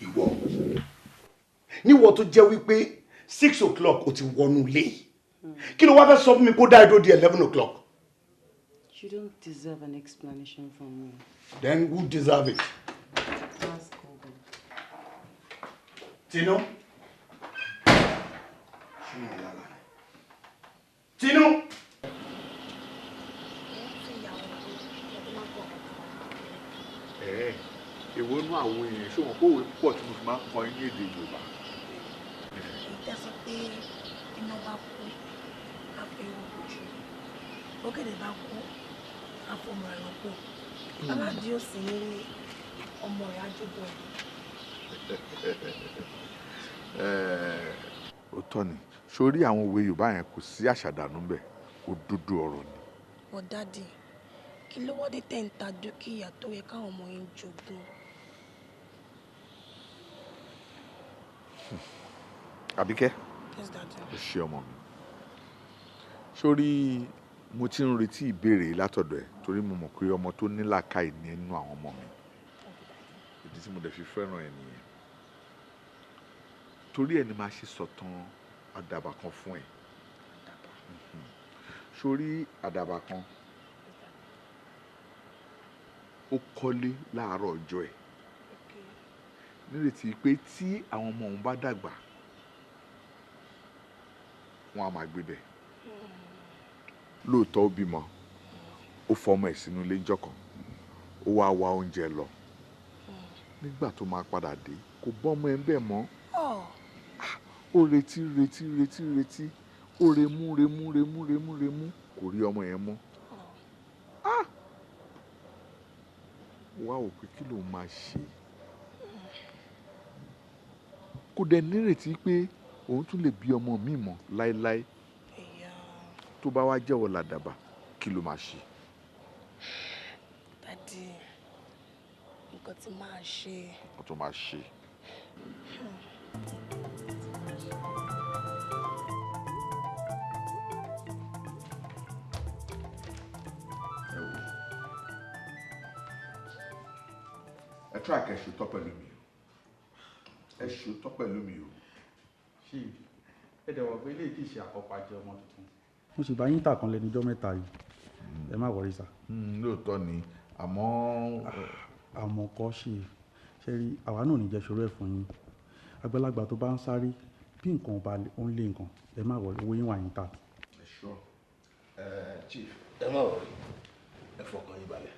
N: Ìwọ. Níwọ tó jẹ́ wípé 6 o'clock o ti wọnú ilé. Kí ló wá fẹ́ sọ fún mi kó dá ìdó di 11 o'clock?
L: You don't deserve an explanation from me.
N: Then who deserve it?
L: Ask Google.
N: Tino? Tino?
H: Èwo nú àwọn èèyàn ṣé wọn kówé púpọ̀ tí mo fi máa ń kọ ní èdè Yorùbá.
R: Ìtẹ́sọ pé iná bá kú ká fi ewu ojú bọ́gẹ̀dẹ̀ bá kú ká fọmọ ẹ̀ lọ́pọ̀ aládìí ó sì ní ọmọ rẹ̀ àjọbọ̀
H: Òótọ́ ni sórí àwọn òwe Yorùbá yẹn kò sí àṣàdànù bẹ́ẹ̀ òdodo ọ̀rọ̀ ni.
R: Ọ̀dádì kí ló wọ́dé tẹ̀ ń ta dúkìá tó yẹ káwọn ọmọ yẹn jogún.
H: Àbíkẹ́
R: Yes, Daddy.
H: ó ṣe ọmọ mi sórí mo ti ń retí ìbéèrè látọ̀dọ̀ ẹ̀ torí mo mọ̀ pé ọmọ tó ní làákàyè nínú àwọn ọmọ mi ìdí tí mo dẹ̀ fi fẹ́ràn ẹ̀ nìyẹn torí ẹ̀ ni máa ṣe sọ̀tàn àdàbà kan fún ẹ̀ sórí àdàbà kan ó kọ́lé láàárọ̀ ọjọ́ ẹ̀ nírètí pé tí àwọn ọmọ òun bá dàgbà wọn a máa gbé bẹ̀ lóòótọ́ ó bímọ ó fọmọ ẹ̀ sínú ilé ńjọ́ kan ó wá wá oúnjẹ lọ nígbà tó máa padà dé kò bọ́mọ ẹ̀ ń bẹ̀ mọ́ ó retí ó remú kò rí ọmọ yẹn mọ́ wá ò pé kí lòun máa ṣe kò dẹ̀ nírètí pé òun tún lè bí ọmọ mi mọ́ láéláé tó bá wá jẹ́wọ́ làdàbà kí ló máa ṣe.
R: Daddy nǹkan tí máa ṣe.
H: Nǹkan tó máa ṣe. Ẹ try kẹ́ ṣòótọ́ pẹ̀lú mi. Ẹ ṣòótọ́ pẹ̀lú mi o.
O: ṣì ẹ dẹ̀ wọ̀ pé ilé kìí ṣe àkọ́kọ́ ajé ọmọ tuntun.
S: mo sì bá yín tà kan lẹ́nu ọjọ́ mẹ́ta yìí ẹ má wọrí sá.
H: Lóòótọ́ ni àmọ́.
S: àmọ́ kọ́ ṣe rí àwa náà ní jẹ́ ṣòro ẹ̀ fún yín àgbàlagbà tó bá ń sáré bí nǹkan ọba ó ń lé nǹkan ẹ má wọrí owó yín wà yín tà.
N: Chief ẹ má wọrí ẹ fọkàn yín balẹ̀.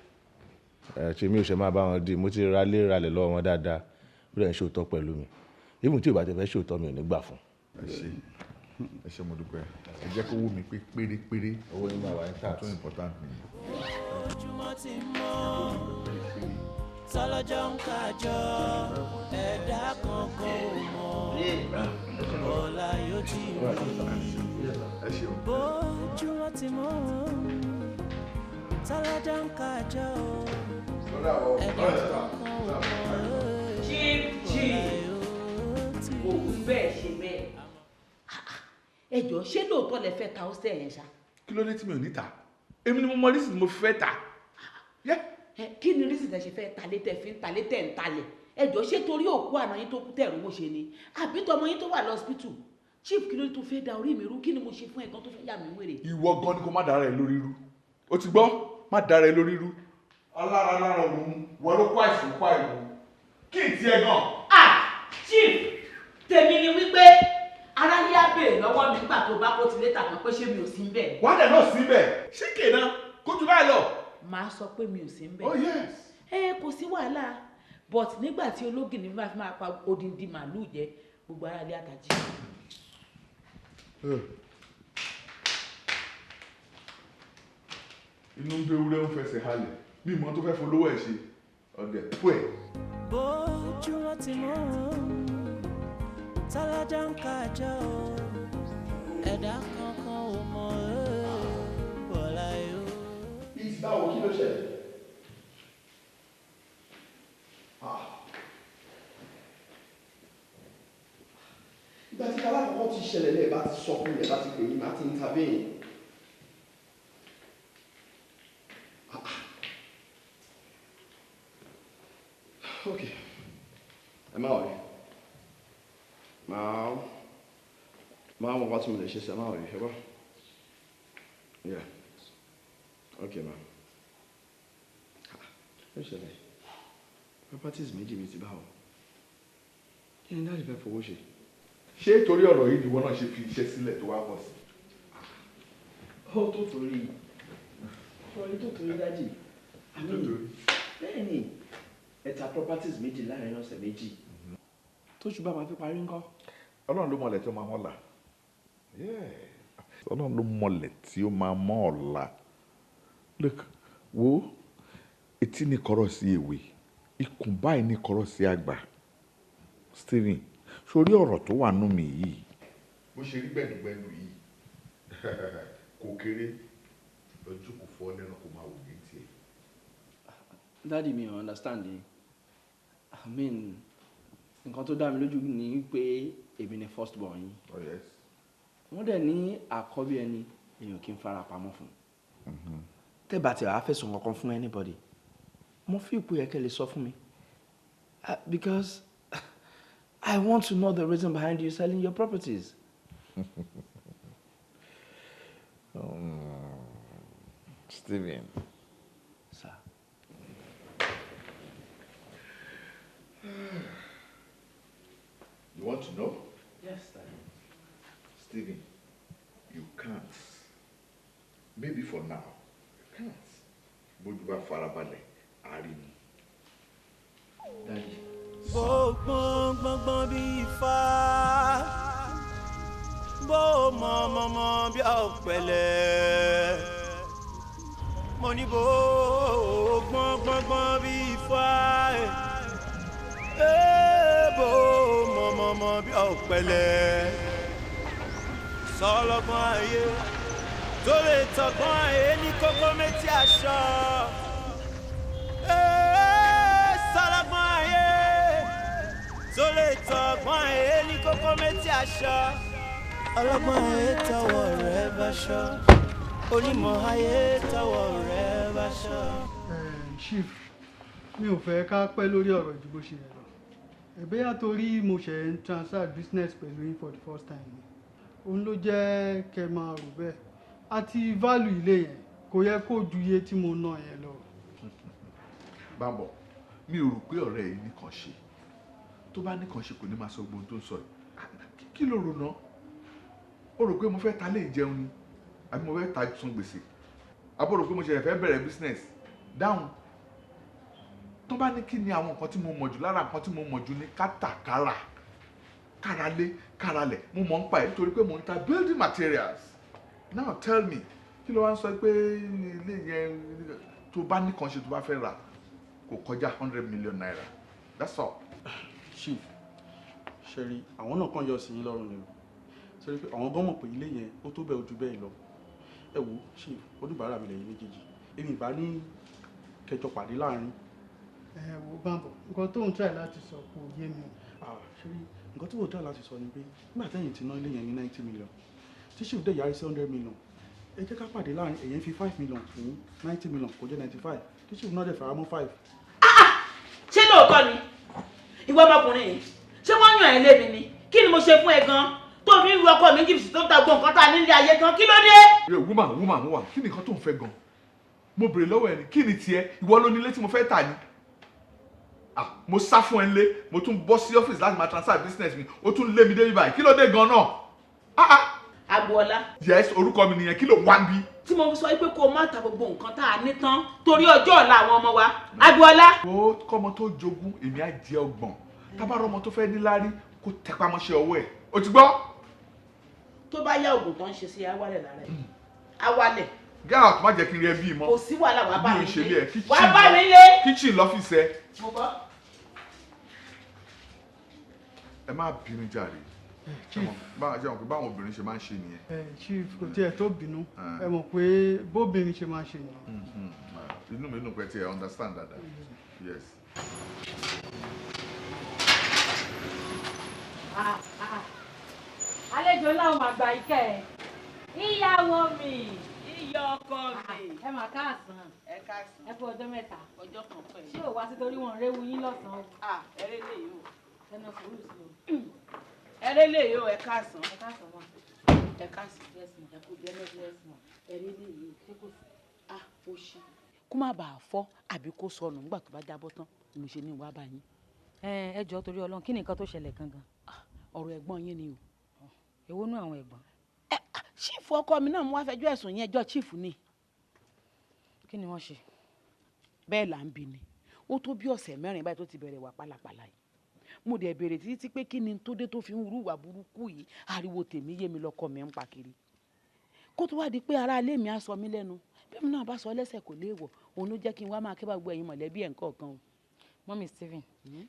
E: ṣe mi ò ṣe máa bá wọn di mo ti ralé ralẹ̀ lọ́wọ́ wọn dáadáa ó dẹ̀ ń ṣòótọ́ pẹ̀lú mi even tí ò bá ti fẹ́ ṣòótọ́ mi ò ní gbà fún.
H: Ẹ ṣé mo dúpẹ́ ẹ jẹ́ kó wù mí pé pérépéré
E: owó yín máa wà ní tax.
H: tó important ni.
T: ojúmọ́ ti mọ́ tọ́lọ́jọ́ ń kájọ ẹ̀dá kankan ò mọ̀ ọ̀la yóò ti rí bójúmọ́ ti mọ́ tọ́lọ́jọ́ ń kájọ ẹ̀dá kankan ò mọ̀
K: òun bẹ́ẹ̀ ṣe bẹ́ẹ̀ ẹjọ́ ṣé lóòótọ́ lẹ fẹ́ ta ọ́sẹ̀ yẹn ṣá.
H: Kí ló dé tí mi ò ní ta? Èmi ni mo mọ reason mo fi fẹ́ ta.
K: Kí ni reason tẹ ṣe fẹ́ talé tẹ fi ń talé tẹ̀ ń talẹ̀ ẹjọ́ ṣé torí òkú àná yín tó kú tẹ̀ rówó ṣe ni àbí tọmọ yín tó wà lọ́sípítù chief kí ló dé tó fẹ́ da orí mi rú kí ni mo ṣe fún ẹ̀gbọ́n tó fẹ́ yà mí wèrè.
H: Ìwọ gan ni kò má dára ẹ lórí rú o ti gbọ́ má dára ẹ lórí rú. Alára lára òun wọ́n ló kó àìsàn kó àìwò kí n tiẹ̀ gan.
K: Chief tèmi ni wípé aráyé á béèrè lọ́wọ́ mi nígbà tó bá kó ti létà kan pé ṣé mi ò sí ń bẹ̀.
H: Wọ́n á dẹ̀ náà sí bẹ̀ ṣé kéèna kó jù báyìí lọ.
K: Màá sọ pé mi ò sí ń bẹ̀.
H: Oh yes.
K: Kò sí wàhálà but nígbà tí ológìní máa fi máa pa odindi màálù jẹ gbogbo ara ilé àtàjì.
H: Inú ń gbé ewúrẹ́ ń fẹsẹ̀ halẹ̀ bí ìmọ̀ tó fẹ́ folówó ẹ̀ ṣe ọ̀dẹ̀ pọ̀ ẹ̀.
T: bójúmọ́ ti mọ́ tọ́lọ́jọ́ ń kájọ ẹ̀dá kankan ò mọ̀ bọ́lá yóò.
N: Báwo kí ló ṣẹlẹ̀? Ìgbà tí alákọ̀ọ́kọ́ ti ṣẹlẹ̀ lẹ́ẹ̀ bá ti sọ fún mi ẹ̀ bá ti pè mí máa ti intervene. Ok, ẹ má wọlé. Máa wọn wá tí mo lè ṣe sí ẹ má wọlé, ẹ bọ́. Yeah. Ok, ma. Ó ṣẹlẹ̀. Properties méjì mi ti bá wọn. Kí ni dáàdì fẹ́ fowó ṣe?
H: Ṣé torí ọ̀rọ̀ yìí ni wọ́n náà ṣe fi iṣẹ́ sílẹ̀ tó wá bọ̀ sí?
N: Ó tó torí dájì. Bẹ́ẹ̀ni, ẹ̀ta properties méjì láàrin ọ̀sẹ̀ méjì. Tóṣù bá máa fi parí ńkọ́?
H: Ọlọ́run ló mọlẹ̀ tí ó máa mọ́la. Ọlọ́run ló mọlẹ̀ tí ó máa mọ́ ọ̀la. Look, wo etí ní kọ́rọ̀ sí èwe, ikùn báyìí ní kọ́rọ̀ sí àgbà. Stephen, sórí ọ̀rọ̀ tó wà nú mi yìí. Bó ṣe rí gbẹ̀dùgbẹ̀dù yìí, kò kéré lọ́jọ́ kò fọ́ lẹ́nu kò máa wò ní tiẹ̀.
N: Daddy mi ò understand yìí. I mean, nǹkan tó dá mi lójú ni pé èmi ni first born yín.
H: Oh yes.
N: Wọ́n dẹ̀ ní àkọ́bí ẹni èèyàn kì í fara pamọ́ fún. Tẹ́bà tí wàá fẹ̀sùn kankan fún anybody, mo fi ipò yẹ kẹ́ lè sọ fún mi. Because I want to know the reason behind you selling your properties.
H: Stephen.
N: Sir.
H: You want to know?
N: Yes, Daddy.
H: Stephen, you can't. Maybe for now, you can't. Bójú bá farabalẹ̀, àárín.
N: Daddy.
T: Gbọ́ngbọ́ngbọ́ngbọ́n bí ifá, bó mọ̀mọ̀mọ̀ bí ọ̀pẹ̀lẹ̀. Mo ní bó gbọ́ngbọ́ngbọ́n bí ifá, bó mọ̀mọ̀mọ̀ bí ọ̀pẹ̀lẹ̀. Sọlọ́gbọ́n ayé tó lè tọgbọ́n ayé ní kókó méjì aṣọ. Sọlá tó lè tọgbọ́n èé ní kókó méjì aṣọ ọlọ́gbọ́n èé tọwọ́ rẹ̀ báṣọ onímọ̀ ayé tọwọ́ rẹ̀ báṣọ.
P: Chief, mi ò fẹ́ ká pẹ́ lórí ọ̀rọ̀ ju bó ṣe yẹ lọ. Ẹ̀bẹ́yà torí mo ṣe ń transact business pẹ̀lú yín for the first time ni. Òun ló jẹ́ kẹ́ máa rò bẹ́ẹ̀. Àti value ilé yẹn kò yẹ kó ju iye tí mo ná yẹn lọ.
H: Bámbọ̀, mi ò rò pé ọ̀rẹ́ yìí nìkan ṣe. Tó bá nìkan ṣe kò ní máa sọ gbogbo tó ń sọ yìí. Kí ló rò náà? Ó rò pé mo fẹ́ ta lé ìjẹun ni? Àbí mo fẹ́ ta sun gbèsè? Àbó rò pé mo ṣe fẹ́ bẹ̀rẹ̀ business? Dáhùn. Tó bá ní kí ni àwọn nǹkan tí mo mọ̀ jù lára nǹkan tí mo mọ̀ jù ní kátàkárà, káralé, káralẹ̀, mo mọ̀ ń pa ẹ̀ nítorí pé mo ń ta building materials. Now tell me, kí ló wá ń sọ pé ilé yẹn tó bá nìkan ṣe tó bá fẹ́ rà kò kọjá 100 million naira? That's all.
S: Chief, ṣẹ́rí àwọn náà kàn yọ sí yín lọ́rùn ni o. Ṣẹ́rí pé àwọn gan mọ̀ pé ilé yẹn ó tó bẹ́ẹ̀ ojú bẹ́ẹ̀ lọ. Ẹ wo Chief, oníbàárà mi lẹ́yìn méjèèjì. Èmi ìbá ní kẹjọ pàdé láàrin.
P: Wo Bámbọ̀, nǹkan tó ń try láti sọ kò yé mi.
S: Ṣẹ́rí nǹkan tí mo try láti sọ ni pé nígbà tẹ́yìn ti ná ilé yẹn ní 90 million tí Chief dẹ̀ yarí sí 100 million ẹ jẹ́ ká pàdé láàrin èyàn fi 5 million fún 90 million kò jẹ́ 95 tí Chief náà dẹ̀ fara mọ́ 5.
K: ṣé lóòótọ́ ni ìwọ ọmọkùnrin yìí ṣé wọ́n yàn ẹ́ lémi ni kí ni mo ṣe fún ẹ gan tó fi ń lu ọkọ mi jìbìtì tó ń ta gbọ̀n nǹkan tá a nílé ayé gan kí ló dé.
H: woman kí ni nǹkan tó ń fẹ́ gan? Mo bèrè lọ́wọ́ ẹ ní kí ni tiẹ̀? Ìwọ ló ní ilé tí mo fẹ́ tà ni. Mo sá fún ẹ nílé mo tún bọ́ sí ọ́fíìsì láti máa transfer business mi ó tún lé mi débi báyìí kí ló dé gan náà?
K: Agboola.
H: Yes, orúkọ mi nìyẹn, kí ló wá ń bí?
K: Tí mo sọ pé kó o má ta gbogbo nǹkan tá a ní tán torí ọjọ́ ọ̀la àwọn ọmọ wa. Agboola.
H: Ó kọ́mọ tó jogún èmi á jẹ ọgbọ̀n. Tábàárọ̀ ọmọ tó fẹ́ níláárí kó tẹpá mọ́ṣẹ́ ọwọ́ ẹ̀. O ti gbọ́?
K: Tó bá yá oògùn tó ń ṣe sí awálẹ̀ lára ẹ̀. Awálẹ̀.
H: Get out, má jẹ́ kí n rí ẹ bí mọ́.
K: Kò sí wàhálà wàá bá mi
H: lé.
K: Wàá bá mi lé.
H: Kitchen lọ́fíìsì ẹ.
K: Mo bọ́.
H: Ẹ má bínú jàre.
P: Chief,
H: báwọn obìnrin ṣe máa ń ṣe nìyẹn.
P: Chief kò tiẹ̀ tó bínú ẹ mọ̀ pé bóbìnrin ṣe máa ń ṣe nìyẹn.
H: Inú mi dùn pé tí ẹ understand dada. Yes.
Q: Àlejò láwọn máa gba ikẹ́ ẹ̀. Ìyàwó mi.
K: Ìyá ọkọ mi.
Q: Ẹ mà káàsán.
K: Ẹ káàsán.
Q: Ẹ kú ọjọ́ mẹ́ta.
K: Ọjọ́ kan pẹ̀lú.
Q: Ṣé ò wá sí torí wọn réwu yín lọ́sàn-án?
K: Ẹrẹ́ lè yóò.
Q: Ẹnu sùúrù sí o.
K: Ẹrẹ́ lè yóò ẹ káàsán.
Q: Ẹ káàsán mọ́.
K: Ẹ káàsán.
Q: Ẹ kú jẹ́ mọ́. Ẹrẹ́ lè yóò. Ṣé kò sí?
K: Ó ṣe. Kó má bàa fọ́ àbí kó sọnù nígbà tó bá jábọ́ tán mo ṣe ní ìwà báyìí.
Q: Ẹ jọ̀ọ́ torí Ọlọ́run kí ni nǹkan tó ṣẹlẹ̀ gangan?
K: Ọ̀rọ̀ ẹ̀gbọ́n yín ni o.
Q: Èwo nú àwọn ẹ̀gbọ́n?
K: Chíìfù ọkọ mi náà mú wá fẹjọ́ ẹ̀sùn yẹn ẹjọ́ chíìfù ni.
Q: Kí ni wọ́n ṣe?
K: Bẹ́ẹ̀ là ń bi ni ó tó bí ọ̀sẹ̀ mẹ́rin báyìí tó ti bẹ̀rẹ̀ wà pálapàla yìí mo dẹ̀ béèrè títí pé kí ni tó dé tó fi ń wúrú wà burúkú yìí ariwo tèmi yé mi lọ́kọ mi ń pa kiri kó tó wá di pé ará ilé mi á sọ mí lẹ́nu bí mi náà bá sọ lẹ́sẹ̀ kò léèwọ̀ òun ló jẹ́ kí n wá máa kí bá gbọ́ ẹ̀yin mọ̀lẹ́bí ẹ̀ nǹkan o.
Q: Mọ́mí Stephen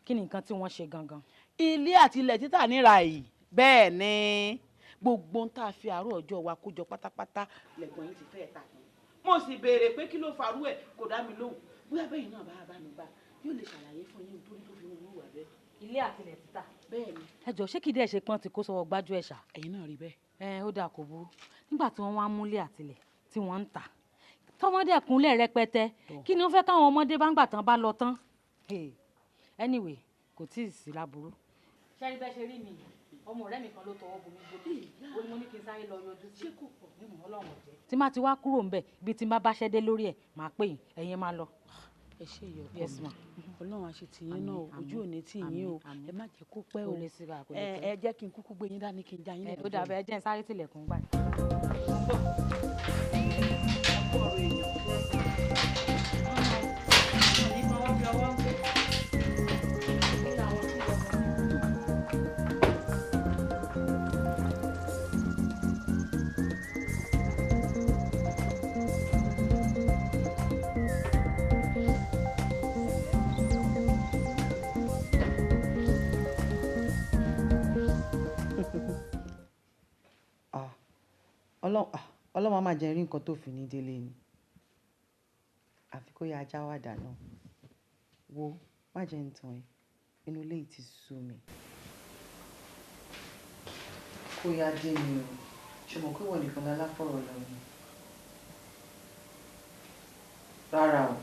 Q: kí ni nǹkan tí wọ́n ṣe gangan?
K: Ilé àti ilẹ̀ títà níra yìí bẹ́ẹ̀ ni gbogbo ń tá a fi àárọ̀ ọjọ́ wa kójọ pátápátá lẹ́gbọ̀n yìí ti fẹ́ẹ̀ ta tán mo sì béèrè pé kí ló farú ẹ̀ kò dá mi lóhùn bóyá bẹ́ẹ̀ náà bá mi bá yóò lè ṣàlàyé fún yín nítorí tó fi ń wúwà bẹ́ẹ̀.
Q: Ilé àti ilẹ̀ títà.
K: Bẹ́ẹ̀ ni.
Q: Ẹ jọ̀ọ́ ṣé kìí dẹ̀ ṣe pọ́n ti kó sọ́wọ́ gbájú ẹ̀ ṣá?
K: Ẹ̀yin náà rí bẹ́ẹ̀.
Q: Ó dáa kò burú nígbà tí wọ́n wá múlé àtìlẹ̀ tí wọ́n ń tà tọmọdé kúnlẹ̀ rẹpẹtẹ kí ni wọ́n fẹ́ káwọn ọmọdé bá ń gbà tán bá lọ tán. Anyway kò tí ì sí láburú. ṣẹ́rí bẹ́ẹ̀ ṣe rí mi ọmọ ọ̀rẹ́ mi kan ló tọwọ́ bomi gbóná ó ní mo ní kí n sáré lọ yọjú sí kò pọ̀ nínú Ọlọ́run jẹ́. tí má ti wá kúrò ńbẹ̀ ibi tí n bá báṣẹ́ dé lórí ẹ̀ máa pè yín ẹ̀yin máa lọ.
K: Ẹ ṣe ìyọkọ mi Ọlọ́run àṣẹ tìyín náà ojú òní tì yín o ẹ má jẹ́ kó pẹ́ o ẹ jẹ́ kí n kúkú gbé yín dání kí n já yín lẹ́nu.
Q: ó dàbẹ̀ ẹ jẹ́ n sáré tilẹ̀kùn gbà.
L: Ọlọ́run máa jẹ́ rí nǹkan tó fi ní délé ni àfi kó yá ajá wà dáná wo má jẹ́ ń tàn ẹ́ inú ilé yìí ti sú mi. kó yá dé mi o ṣùgbọ́n pé wọ́n nìkan lálá fọ̀rọ̀ lọ ni rárá o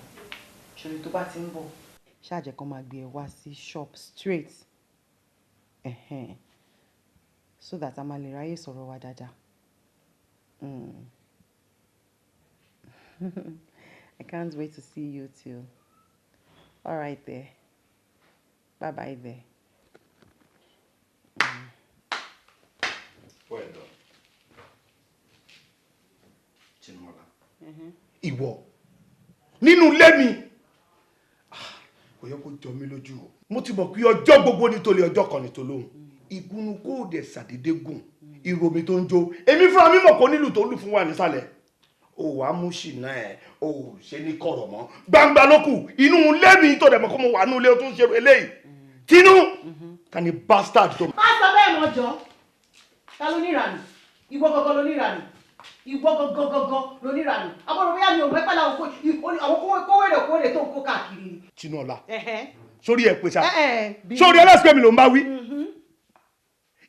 L: ṣòro tó bá ti ń bọ̀ ṣáàjẹ́ kan máa gbé ẹ wá sí shop straight so that a máa lè ráyè sọ̀rọ̀ wa dáadáa. I can't wait to see you too. All right there. Bye bye there.
N: Well done. Chinola. Ìwọ nínú ilé mi kò yẹ kó jọ mí lójú o. Mo ti mọ̀ pé ọjọ́ gbogbo ní tolè ọjọ́ kan ní tolóhùn. Ìgúnnu kò dẹ̀ ṣàdédé gùn. Ìròmí tó ń jó. Èmi fúnra mi mọ̀ kó nílùú tó lù fún wa nísàlẹ̀. O wàá mú ṣìnà ẹ̀ o ṣe ní kọ̀rọ̀ mọ́. Gbangba ló kù inú ilé mi tó dẹ̀ mọ̀ kó mo wà nínú ilé tó ń ṣe eléyìí. Tinú ta ni bastard tó.
L: Má sọ bẹ́ẹ̀ mọ́ jọ. Ta ló ní ìrànì? Ìwọ gọ́gọ́ ló ní ìrànì. Ìwọ gọ́gọ́ ló ní ìrànì. Àbọ̀rọ̀ bóyá mi ò rẹ́ pẹ̀lú àwọn kówèrè tó ń kó káàkiri.
N: Tinúọlá sórí ẹ̀ pèsè sórí ẹlẹ́sìnkẹ́ mi ló ń bá wí.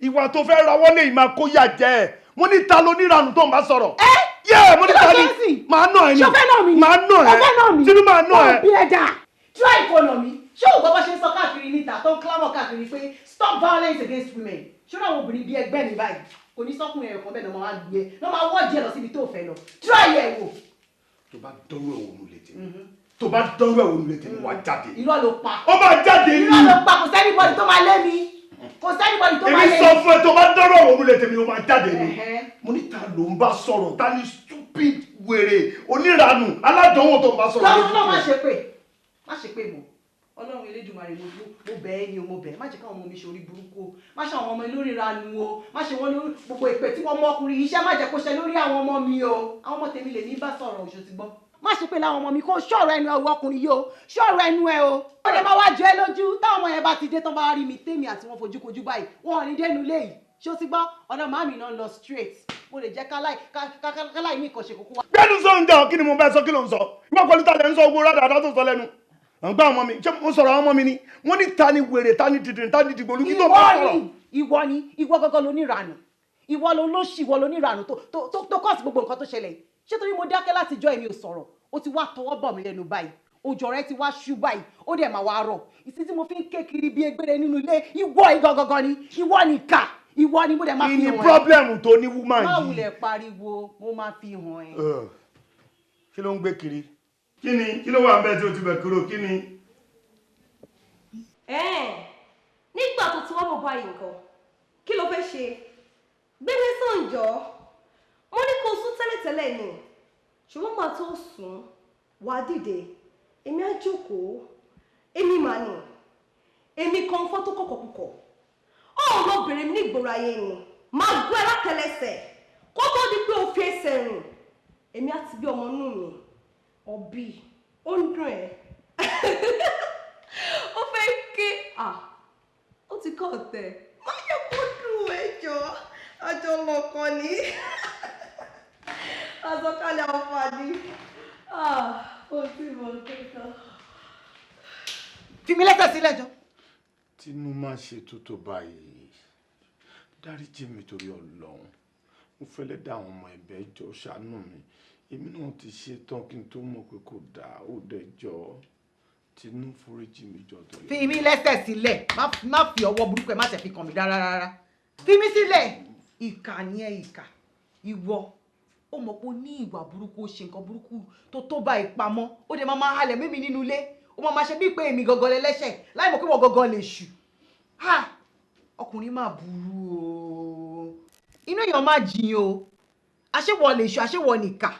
N: Ìwà tó fẹ́ rawọ́ lè máa kó yà jẹ́ ẹ̀ mo ní ta ló ní ìrànù tó ń bá sọ̀rọ̀. Yẹ́ mo ní ta ni màá nà ẹ́ ni màá nà ẹ́ Tinú máa nà ẹ́.
L: Bí ẹja try economy ṣé o gbọ́ bá ṣe ń sọ káàkiri níta tó ń clamor káàkiri pé stop violence against women ṣé o àwọn obìnrin bíi ẹgbẹ́ mi báyìí kò ní sọ́kùnrin ẹ̀rọ kan bẹ́ẹ̀ náà máa gbé e náà máa wọ́ọ̀dì ẹ̀ lọ síbi tó fẹ́ lọ try ẹ̀ wò.
N: Tó bá dánwó ẹ̀wọ̀n nù létí tó bá dánwó ẹ̀wọ̀n nù létí wà jáde.
L: Irọ́ ló pa.
N: Ó máa jáde ní.
L: Irọ́ ló pa kò sẹ́ni bọ́ọ̀dì tó máa lé mi kò sẹ́ni bọ́ọ̀dì tó máa lé mi.
N: Èmi sọ fún ẹ tó bá dánwó ẹ̀wọ̀n nù létí mi ó máa jáde ní. Mo ní ta ló ń bá sọ̀rọ̀ ta ni stupid wèrè oníranù aládánwò tó ń bá sọ̀rọ̀.
L: lọ́wọ́ má ṣe pé mọ́ Ọlọ́run Elédùmarè mo bẹ̀ ẹ́ ni o mo bẹ̀ ẹ́ má jẹ́ káwọn ọmọ mi ṣe orí burúkú o má ṣe àwọn ọmọ mi lórí ìranu o má ṣe wọ́n lórí gbogbo ìpè tí wọ́n mọ ọkùnrin iṣẹ́ má jẹ́ kó ṣe lórí àwọn ọmọ mi o àwọn ọmọ tèmi lè ní bá sọ̀rọ̀ òṣò ti gbọ́. má ṣe pé láwọn ọmọ mi kó ṣọ̀rọ̀ ẹnu ẹ o ọkùnrin yìí o ṣọ̀rọ̀ ẹnu ẹ o. ó lè má wá jọ ẹ lójú táwọn ọmọ yẹn bá ti dé tán bá rí mi tèmi àti wọn fojúkojú báyìí wọn ò ní dénú lé yìí ṣó ti gbọ́ ọ̀nà màmí náà lọ straight mo lè jẹ́ káláì ní ìkànṣe kókó wá.
N: gbẹ́nu sọ̀njà kí ni mo bá sọ kí ló ń sọ ìwọ pẹ̀lú tàlẹ́ ń sọ owó rádà tó sọ lẹ́nu àgbà ọmọ mi ṣé mo sọ̀rọ̀ àwọn ọmọ mi ni wọ́n ní ta ni wèrè ta ni dìdìrín ta ni dìgbòlù kí tó bá sọ̀rọ̀.
L: ìwọ gọ́gọ́ ló ní ìrànù ìwọ ló lóṣì ìwọ ló ní ìrànù tó kọ́ọ̀sì gbogbo nǹkan tó ṣẹlẹ̀ ṣé torí mo dákẹ́ láti jọ́ èmi ò sọ̀rọ̀ ó ti wá tọwọ́ bọ̀ mí lẹ́nu báyìí òjò rẹ ti wá ṣú báyìí ó dẹ̀ máa wá rọ̀ ìsí tí mo fi ń ké kiri bí egbére nínú ilé ìwọ ìgangangan ni ìwọ nìkà ìwọ ni mo dẹ̀ máa fi hàn ẹ́.
N: kí ni pọ́blẹ́mù tó ní woman yìí.
L: má wulẹ̀ pariwo mo máa fi hàn ẹ́.
N: kí ló ń gbé kiri kí ló wà ń bẹ́ẹ̀ tí o ti bẹ̀ kúrò kí ni.
U: nígbà tó ti wá mọ̀ báyìí nǹkan kí ló fẹ́ ṣe gbélé sànjọ́ mo ní kó sún tẹ́lẹ̀tẹ́lẹ̀ ni ṣùgbọ́n gbà tó sùn wá dìde èmi á jókòó èmi mà ní èmi kan fọ́tò kọ̀kọ̀kọ̀ ọ̀hún ló bèrè mi ní ìgboro ayé ni máa gbọ́ ẹ látẹlẹsẹ̀ kó tó di pé o fi ẹsẹ̀ rìn èmi á ti bí ọmọ inú mi ọ̀bí ó ń dùn ẹ́ ó fẹ́ ké ó ti kọ́ ọ̀tẹ̀ má yẹ kó dùn ẹjọ́ ọjọ́ lọ́kàn ní àsọkalẹ̀ ọ̀fàdì ó sì mọ̀ kéka.
L: fi mi lẹ́sẹ̀ sílẹ̀ jọ.
N: Tinú má ṣe tútù báyìí dáríjì mi torí Ọlọ́run mo fẹ́ lè dá àwọn ọmọ ẹ̀bẹ̀ jọ ṣàánú mi èmi náà ti ṣe tán kí n tó mọ̀ pé kò dáa ó dẹjọ́ Tinú foríjì mi jọ torí.
L: fi mi lẹ́sẹ̀ sílẹ̀ má fi ọwọ́ burúkú ẹ̀ má tẹ̀ fi kàn mí rárá fi mi sílẹ̀ ìkà ni ẹ ìkà ìwọ ó mọ̀ pé ó ní ìwà burúkú ó ṣe nǹkan burúkú tó bá ìpamọ́ ó dẹ̀ máa halẹ̀ mímí nínú ilé ó máa ṣe bíi pé èmi gangan lẹ́lẹ́ṣẹ̀ láì mọ̀ pé wọ́n gangan lè ṣù ọkùnrin máa burú o inú èèyàn máa jìn o àṣewọ̀ lè ṣù àṣewọ̀ nìkà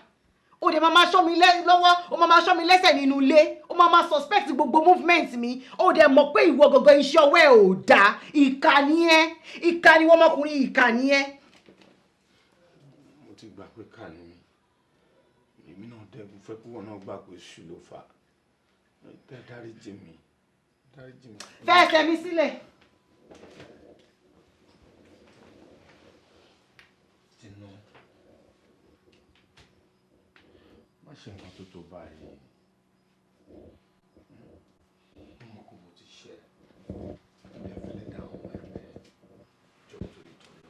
L: ó dẹ̀ máa ṣọ́ mi lọ́wọ́ ó máa ṣọ́ mi lẹ́sẹ̀ nínú ilé ó máa suspect gbogbo movement mi ó dẹ̀ mọ̀ pé ìwọ gangan iṣẹ́ ọwọ́ ẹ̀ ò dáa ìkà ni ẹ́ ìkà ni wọ́n ọmọkùnrin ìkà ni ẹ́.
N: mo ti gbà pé ká ní mi èmi náà dẹ́gun fẹ́ kúwọ́ náà gbà pé ṣù ló fà dáríjì mi.
L: fẹsẹ̀ mi sílẹ̀.
N: Tinú má ṣe nǹkan tó tó báyìí mo mọ̀ kó mo ti ṣe ẹ̀ fẹ́lẹ́ dá àwọn ẹ̀mẹ́ jọ torí torí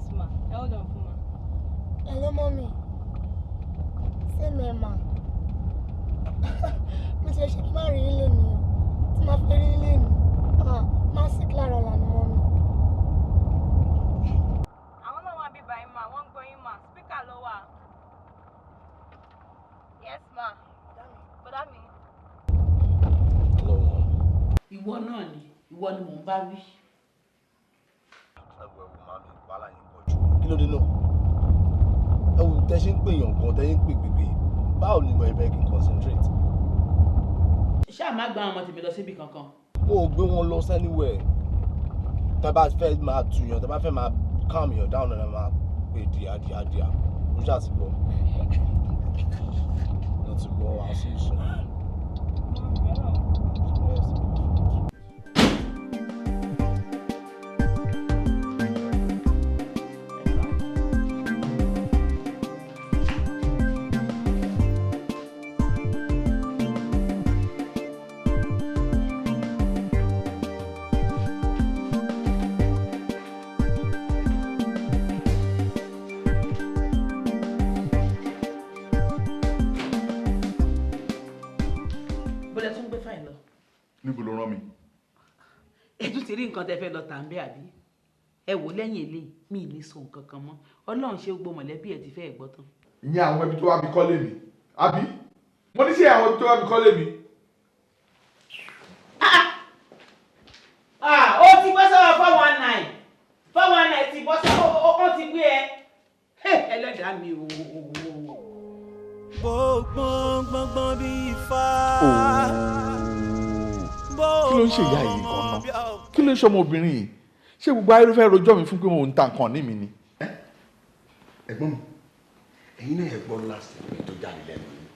U: Yes, ma. Hold on for ma.
R: Hello, mommy. Say me, ma. Mi ti ṣe kí má rí ilé ni o. Tí má fi rí ilé ni. Má sì kílára ọ̀la ni mọ́mí.
U: Àwọn náà wá bí báyìí ma, wọ́n ń gbọ́ yín ma. Speaker ló wà. Yes, ma. Bọ́dá mi.
K: Ìwọ náà ni, ìwọ ni mò ń bá wí.
E: Kí ló dé náà? Ẹ wò tẹ́ ṣe ń pè yàn gan, tẹ́ ṣe ń pè gbègbè. Báwo ni mo ẹ̀bẹ̀ kí n concentrate?
K: Ṣáà má gba àwọn ọmọ tèmi lọ síbi kankan.
E: Mo ò gbé wọn lọ anywhere. Tẹ́ bá fẹ́ máa tuyàn, tẹ́ bá fẹ́ máa calm yàn down ẹ̀ máa pè díà. Mo ṣáà ti gbọ́. Mo ti gbọ́ wá sí ìṣẹ́.
H: Níbo ló rán mi?
K: Ẹ tún ti rí nǹkan tẹ́ fẹ́ lọ tà ń bẹ́ àbí? Ẹ wò lẹ́yìn eléyìí mi ì lè sọ nǹkan kan mọ́. Ọlọ́run ṣe gbogbo mọ̀lẹ́bí ẹ̀ ti fẹ́ gbọ́ tán.
H: Ìyẹn àwọn ẹbí tó wá bí kọ́lé mi, àbí? Mo ní ṣe àwọn ẹbí tó wá bí kọ́lé mi.
K: Ó ti bọ́ sọ́wọ́ 419. 419 ti bọ́ sọ́wọ́ ó ti gbé ẹ. Ẹlẹ́dàá mi o.
T: Gbọ́ngbọ́ngbọ́ngbọ́n bí ifá.
H: Kí ló ń ṣe ìyá yìí gan-an? Kí ló ń ṣe ọmọbìnrin yìí? Ṣé gbogbo ayé ló fẹ́ rojọ́ mi fún pé mo ń ta nǹkan ní mi ni?
N: Ẹ̀gbọ́n mi, ẹ̀yin náà ẹ gbọ́ last week tó jáde lẹ́nu yìí.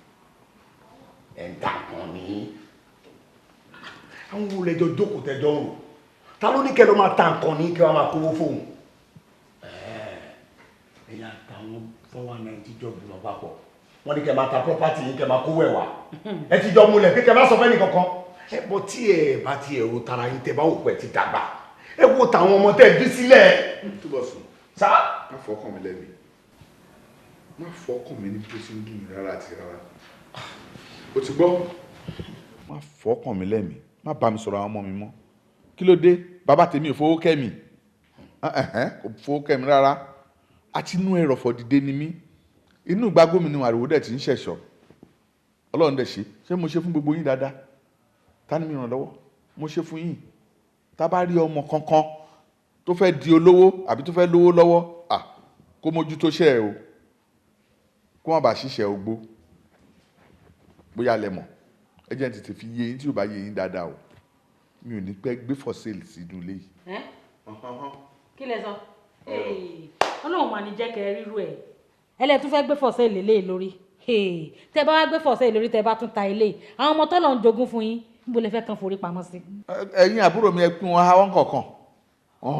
N: Ẹ̀ ń ta nǹkan ní. Àwọn wo lẹjọ jókòó tẹjọ ń rò? Ta ló ní kẹ́ lọ máa ta nǹkan ní kí wọ́n máa kówó fóun? Ẹ̀yin àtàwọn 419 tí jọ gbìmọ̀ papọ̀. Wọ́n ní kẹ́ máa ta property yín kẹ́ máa kówó ẹ̀ wá. Ẹ ti jọ múlẹ̀ pé kẹ́ má sọ fẹ́ nìkankan. Ẹ bọ́ tí ẹ bá ti ẹ̀rọ tara yín tẹ bá wò pẹ́ ti dàgbà. Ẹ wo tàwọn ọmọ tẹ́ bí sílẹ̀.
H: Túbọ̀ sùn.
N: Sá.
H: Má fọkàn mi lẹ́bi. Má fọkàn mi níbi tó ti ń dùn mí rárá àti rárá. O ti gbọ́? Má fọkàn mi lẹ́mi. Má bá mi sọ̀rọ̀ àwọn ọmọ mi mọ́. Kí ló dé? Bàbá tèmi ò fowó kẹ́ mi. Kò fowó kẹ́ mi rárá. Àti inú ẹrọ̀fọ̀ dìde ni mí. Inú ìgbà gómìnà àròwó dẹ̀ ti ń ṣẹ̀ṣọ́. Ọlọ́run dẹ̀ ṣe. Ṣé mo ṣe fún gbogbo yín dáadáa? Ta ni mi ràn lọ́wọ́? Mo ṣe fún yín. Tá bá rí ọmọ kankan tó fẹ́ di olówó àbí tó fẹ́ lówó lọ́wọ́, kó mójútó ṣẹ́ ẹ o. Kó má bàa ṣiṣẹ́ ogbó. Bóyá lẹ mọ̀. Ẹ jẹ́ n tètè fi yé yín tí ò bá yé yín dáadáa o. Mi ò ní pẹ́ gbé for sale sínú ilé yìí.
Q: Kí lẹ sọ? Ọlọ́run mà ní jẹ́ kẹ́ ríru ẹ̀. Ẹlẹ́ tún fẹ́ gbé for sale lélẹ̀ lórí. Tẹ́ bá wá gbé for sale lórí tẹ́ bá tún ta ilé. Àwọn ọmọ tọ́lọ̀ ń jogún fún yín. Níbo lẹ fẹ́ kan forí pamọ́ sí?
H: Ẹ̀yin àbúrò mi ẹ pín wọn àwọn kọ̀ọ̀kan.
N: Ó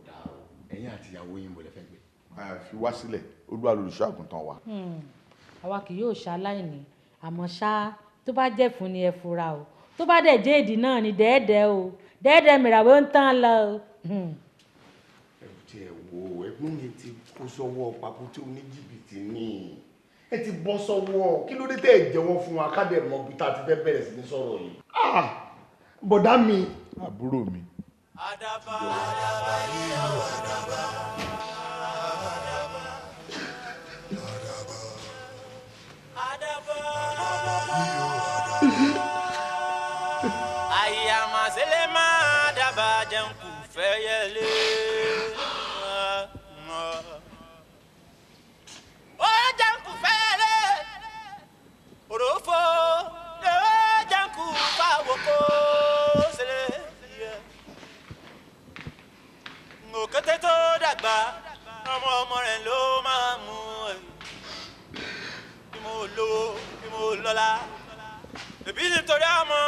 N: dáa o. Ẹ̀yin àti ìyàwó yín mo lè fẹ́ gbé.
H: Fi wá sílẹ̀, Olúwa lolùṣọ́ àgùntàn wa.
Q: Àwa kì yóò ṣaláìní. Àmọ́ ṣá tó bá jẹ́ fún ni ẹ fura o. Tó bá dẹ̀ jẹ́ èdè náà ni dẹ́ẹ̀dẹ́ o. Dẹ́ẹ̀dẹ́ mìràwé ń tán lọ o.
N: Ẹ ti ẹ̀ wo ẹ̀gbọ́n mi ti kó sọ́wọ́ papò tí oníjìbìtì ní. Ẹ ti bọ́ sọ́wọ́. Kí ló dé tẹ́ ẹ̀ jẹ́wọ́ fún wa ká dẹ̀ mọ bí tá a ti fẹ́ bẹ̀rẹ̀ sí ní sọ̀rọ̀ yìí? Bọ̀dá mi.
H: Àbúrò mi.
T: Àyàmàsílẹ̀ máa dábàá jẹun kù fẹ́ yẹlé. Ó jẹun kù fẹ́ yẹlé. Òròfó ló jẹun kù fáwọ́kọ́ sílẹ̀. Òkété tó dàgbà ọmọ rẹ̀ ló máa mú ẹ̀. Bí mo lówó, bí mo lọ́lá. Èbí nítorí ọmọ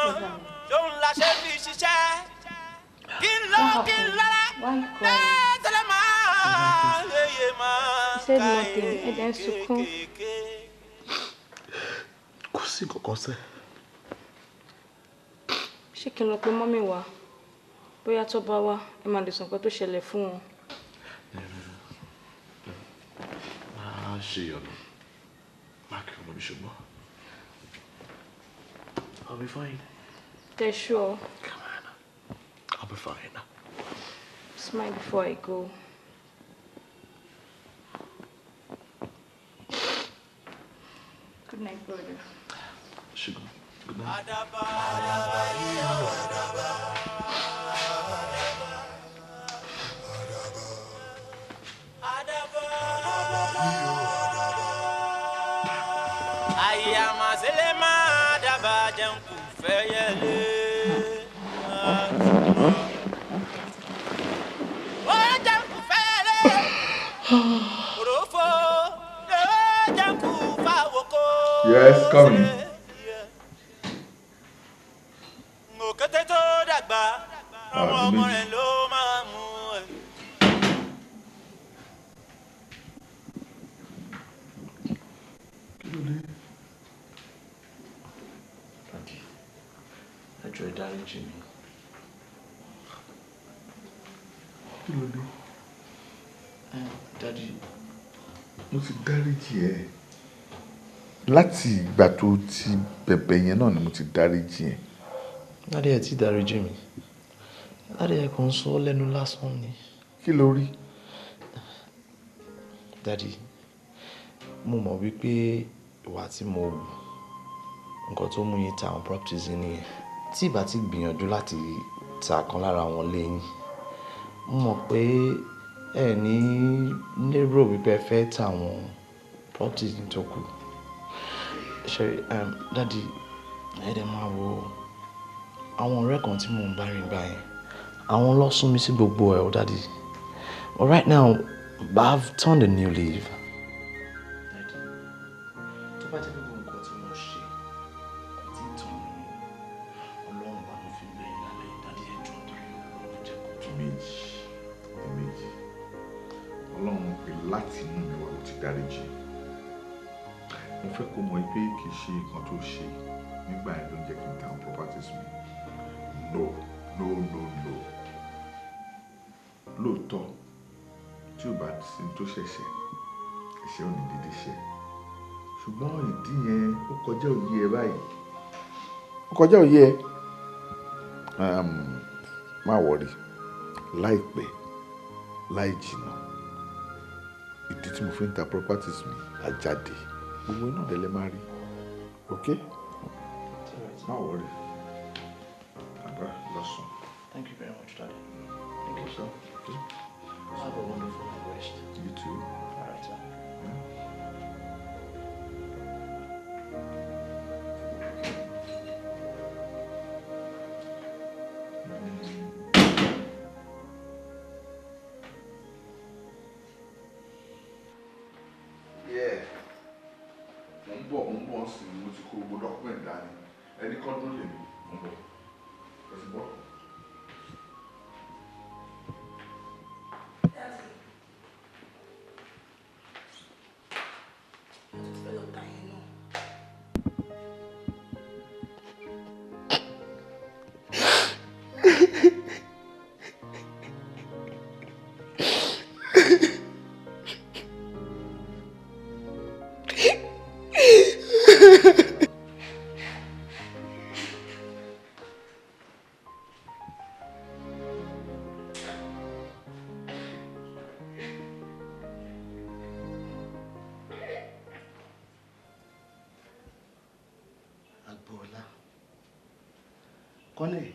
T: lóun la ṣe fi ṣiṣẹ́. Kí n lọ kí n lọ́lá. Tẹ́lẹ̀ máa léye máa ká kéékèèké.
N: Kò sí kankan sẹ́.
G: Ṣé kí n lọ pe mọ́mì wá? Bóyá tó bá wá, ẹ máa lè sọ nǹkan tó ṣẹlẹ̀ fún wọn.
N: ṣe yọnu. Má kí ọmọ mi ṣùgbọ́n. I'll be fine.
G: They're sure.
N: Come on. I'll be fine.
G: Smile before I go. Good night, brother.
N: Sugar. Good night.
H: Yes, coming.
N: Ẹjọ́ ìdáríjì mi.
H: Kí ló dé?
N: Daddy.
H: Mo ti dáríjì ẹ. Láti ìgbà tó ti bẹ̀bẹ̀ yẹn náà ni mo ti dáríjì ẹ.
N: Daddy ẹ ti dáríjì mi. Daddy ẹ kàn sọ lẹ́nu lásán ni.
H: Kí ló rí?
N: Daddy, mo mọ̀ wípé ìwà tí mo wù, nǹkan tó mú yín ta àwọn properties nìyẹn. Tí ìbá ti gbìyànjú láti ta kan lára àwọn lẹ́yìn, mo mọ̀ pé ẹ ní lérò wípé ẹ fẹ́ ta àwọn properties tó kù. Ṣé Daddy, ẹ dẹ̀ máa wo àwọn ọ̀rẹ́ kan tí mò ń bá rìn báyìí. Àwọn ló sún mi sí gbogbo ẹ̀ o Daddy. But right now, I've turned a new leaf. Daddy, tó bá jẹ́ gbogbo nǹkan tí mo ṣe, tí tàn mí, Ọlọ́run bá mi fi lẹ́yìn lálẹ́, Daddy ẹ jọ̀ọ́ torí Ọlọ́run jẹ́ kó tó.
H: Méjì. Ọlọ́run pé láti inú mi wá ló ti dáríjì. Mo fẹ́ kó mọ̀ pé kì í ṣe nǹkan tó ṣe nígbà yẹn ló ń jẹ́ kí n ta àwọn properties mi. No. Lóòótọ́ tí ò bá sí tó ṣẹ̀ṣẹ̀, ẹ̀ṣẹ̀ ò ní dídí ṣe. Ṣùgbọ́n ìdí yẹn ó kọjá òye ẹ báyìí. Ó kọjá òye ẹ. Má wọrí. Láìpẹ́, láì jìnnà, ìdí tí mo fi ń ta properties mi á jáde. Gbogbo iná dẹ̀ lè máa rí. Okay? Má wọrí. Àbá lọ́sùn.
N: Thank you very much, Daddy. Thank you, sir. Have a wonderful rest.
H: You too.
N: All right, sir.
H: Yeah. Mo ń bọ̀ sí mo ti kó gbogbo document dání. Ẹni kọ́dún lè mi. Mo ń bọ̀. Ẹ ti bọ̀.
B: Kọ́lẹ̀,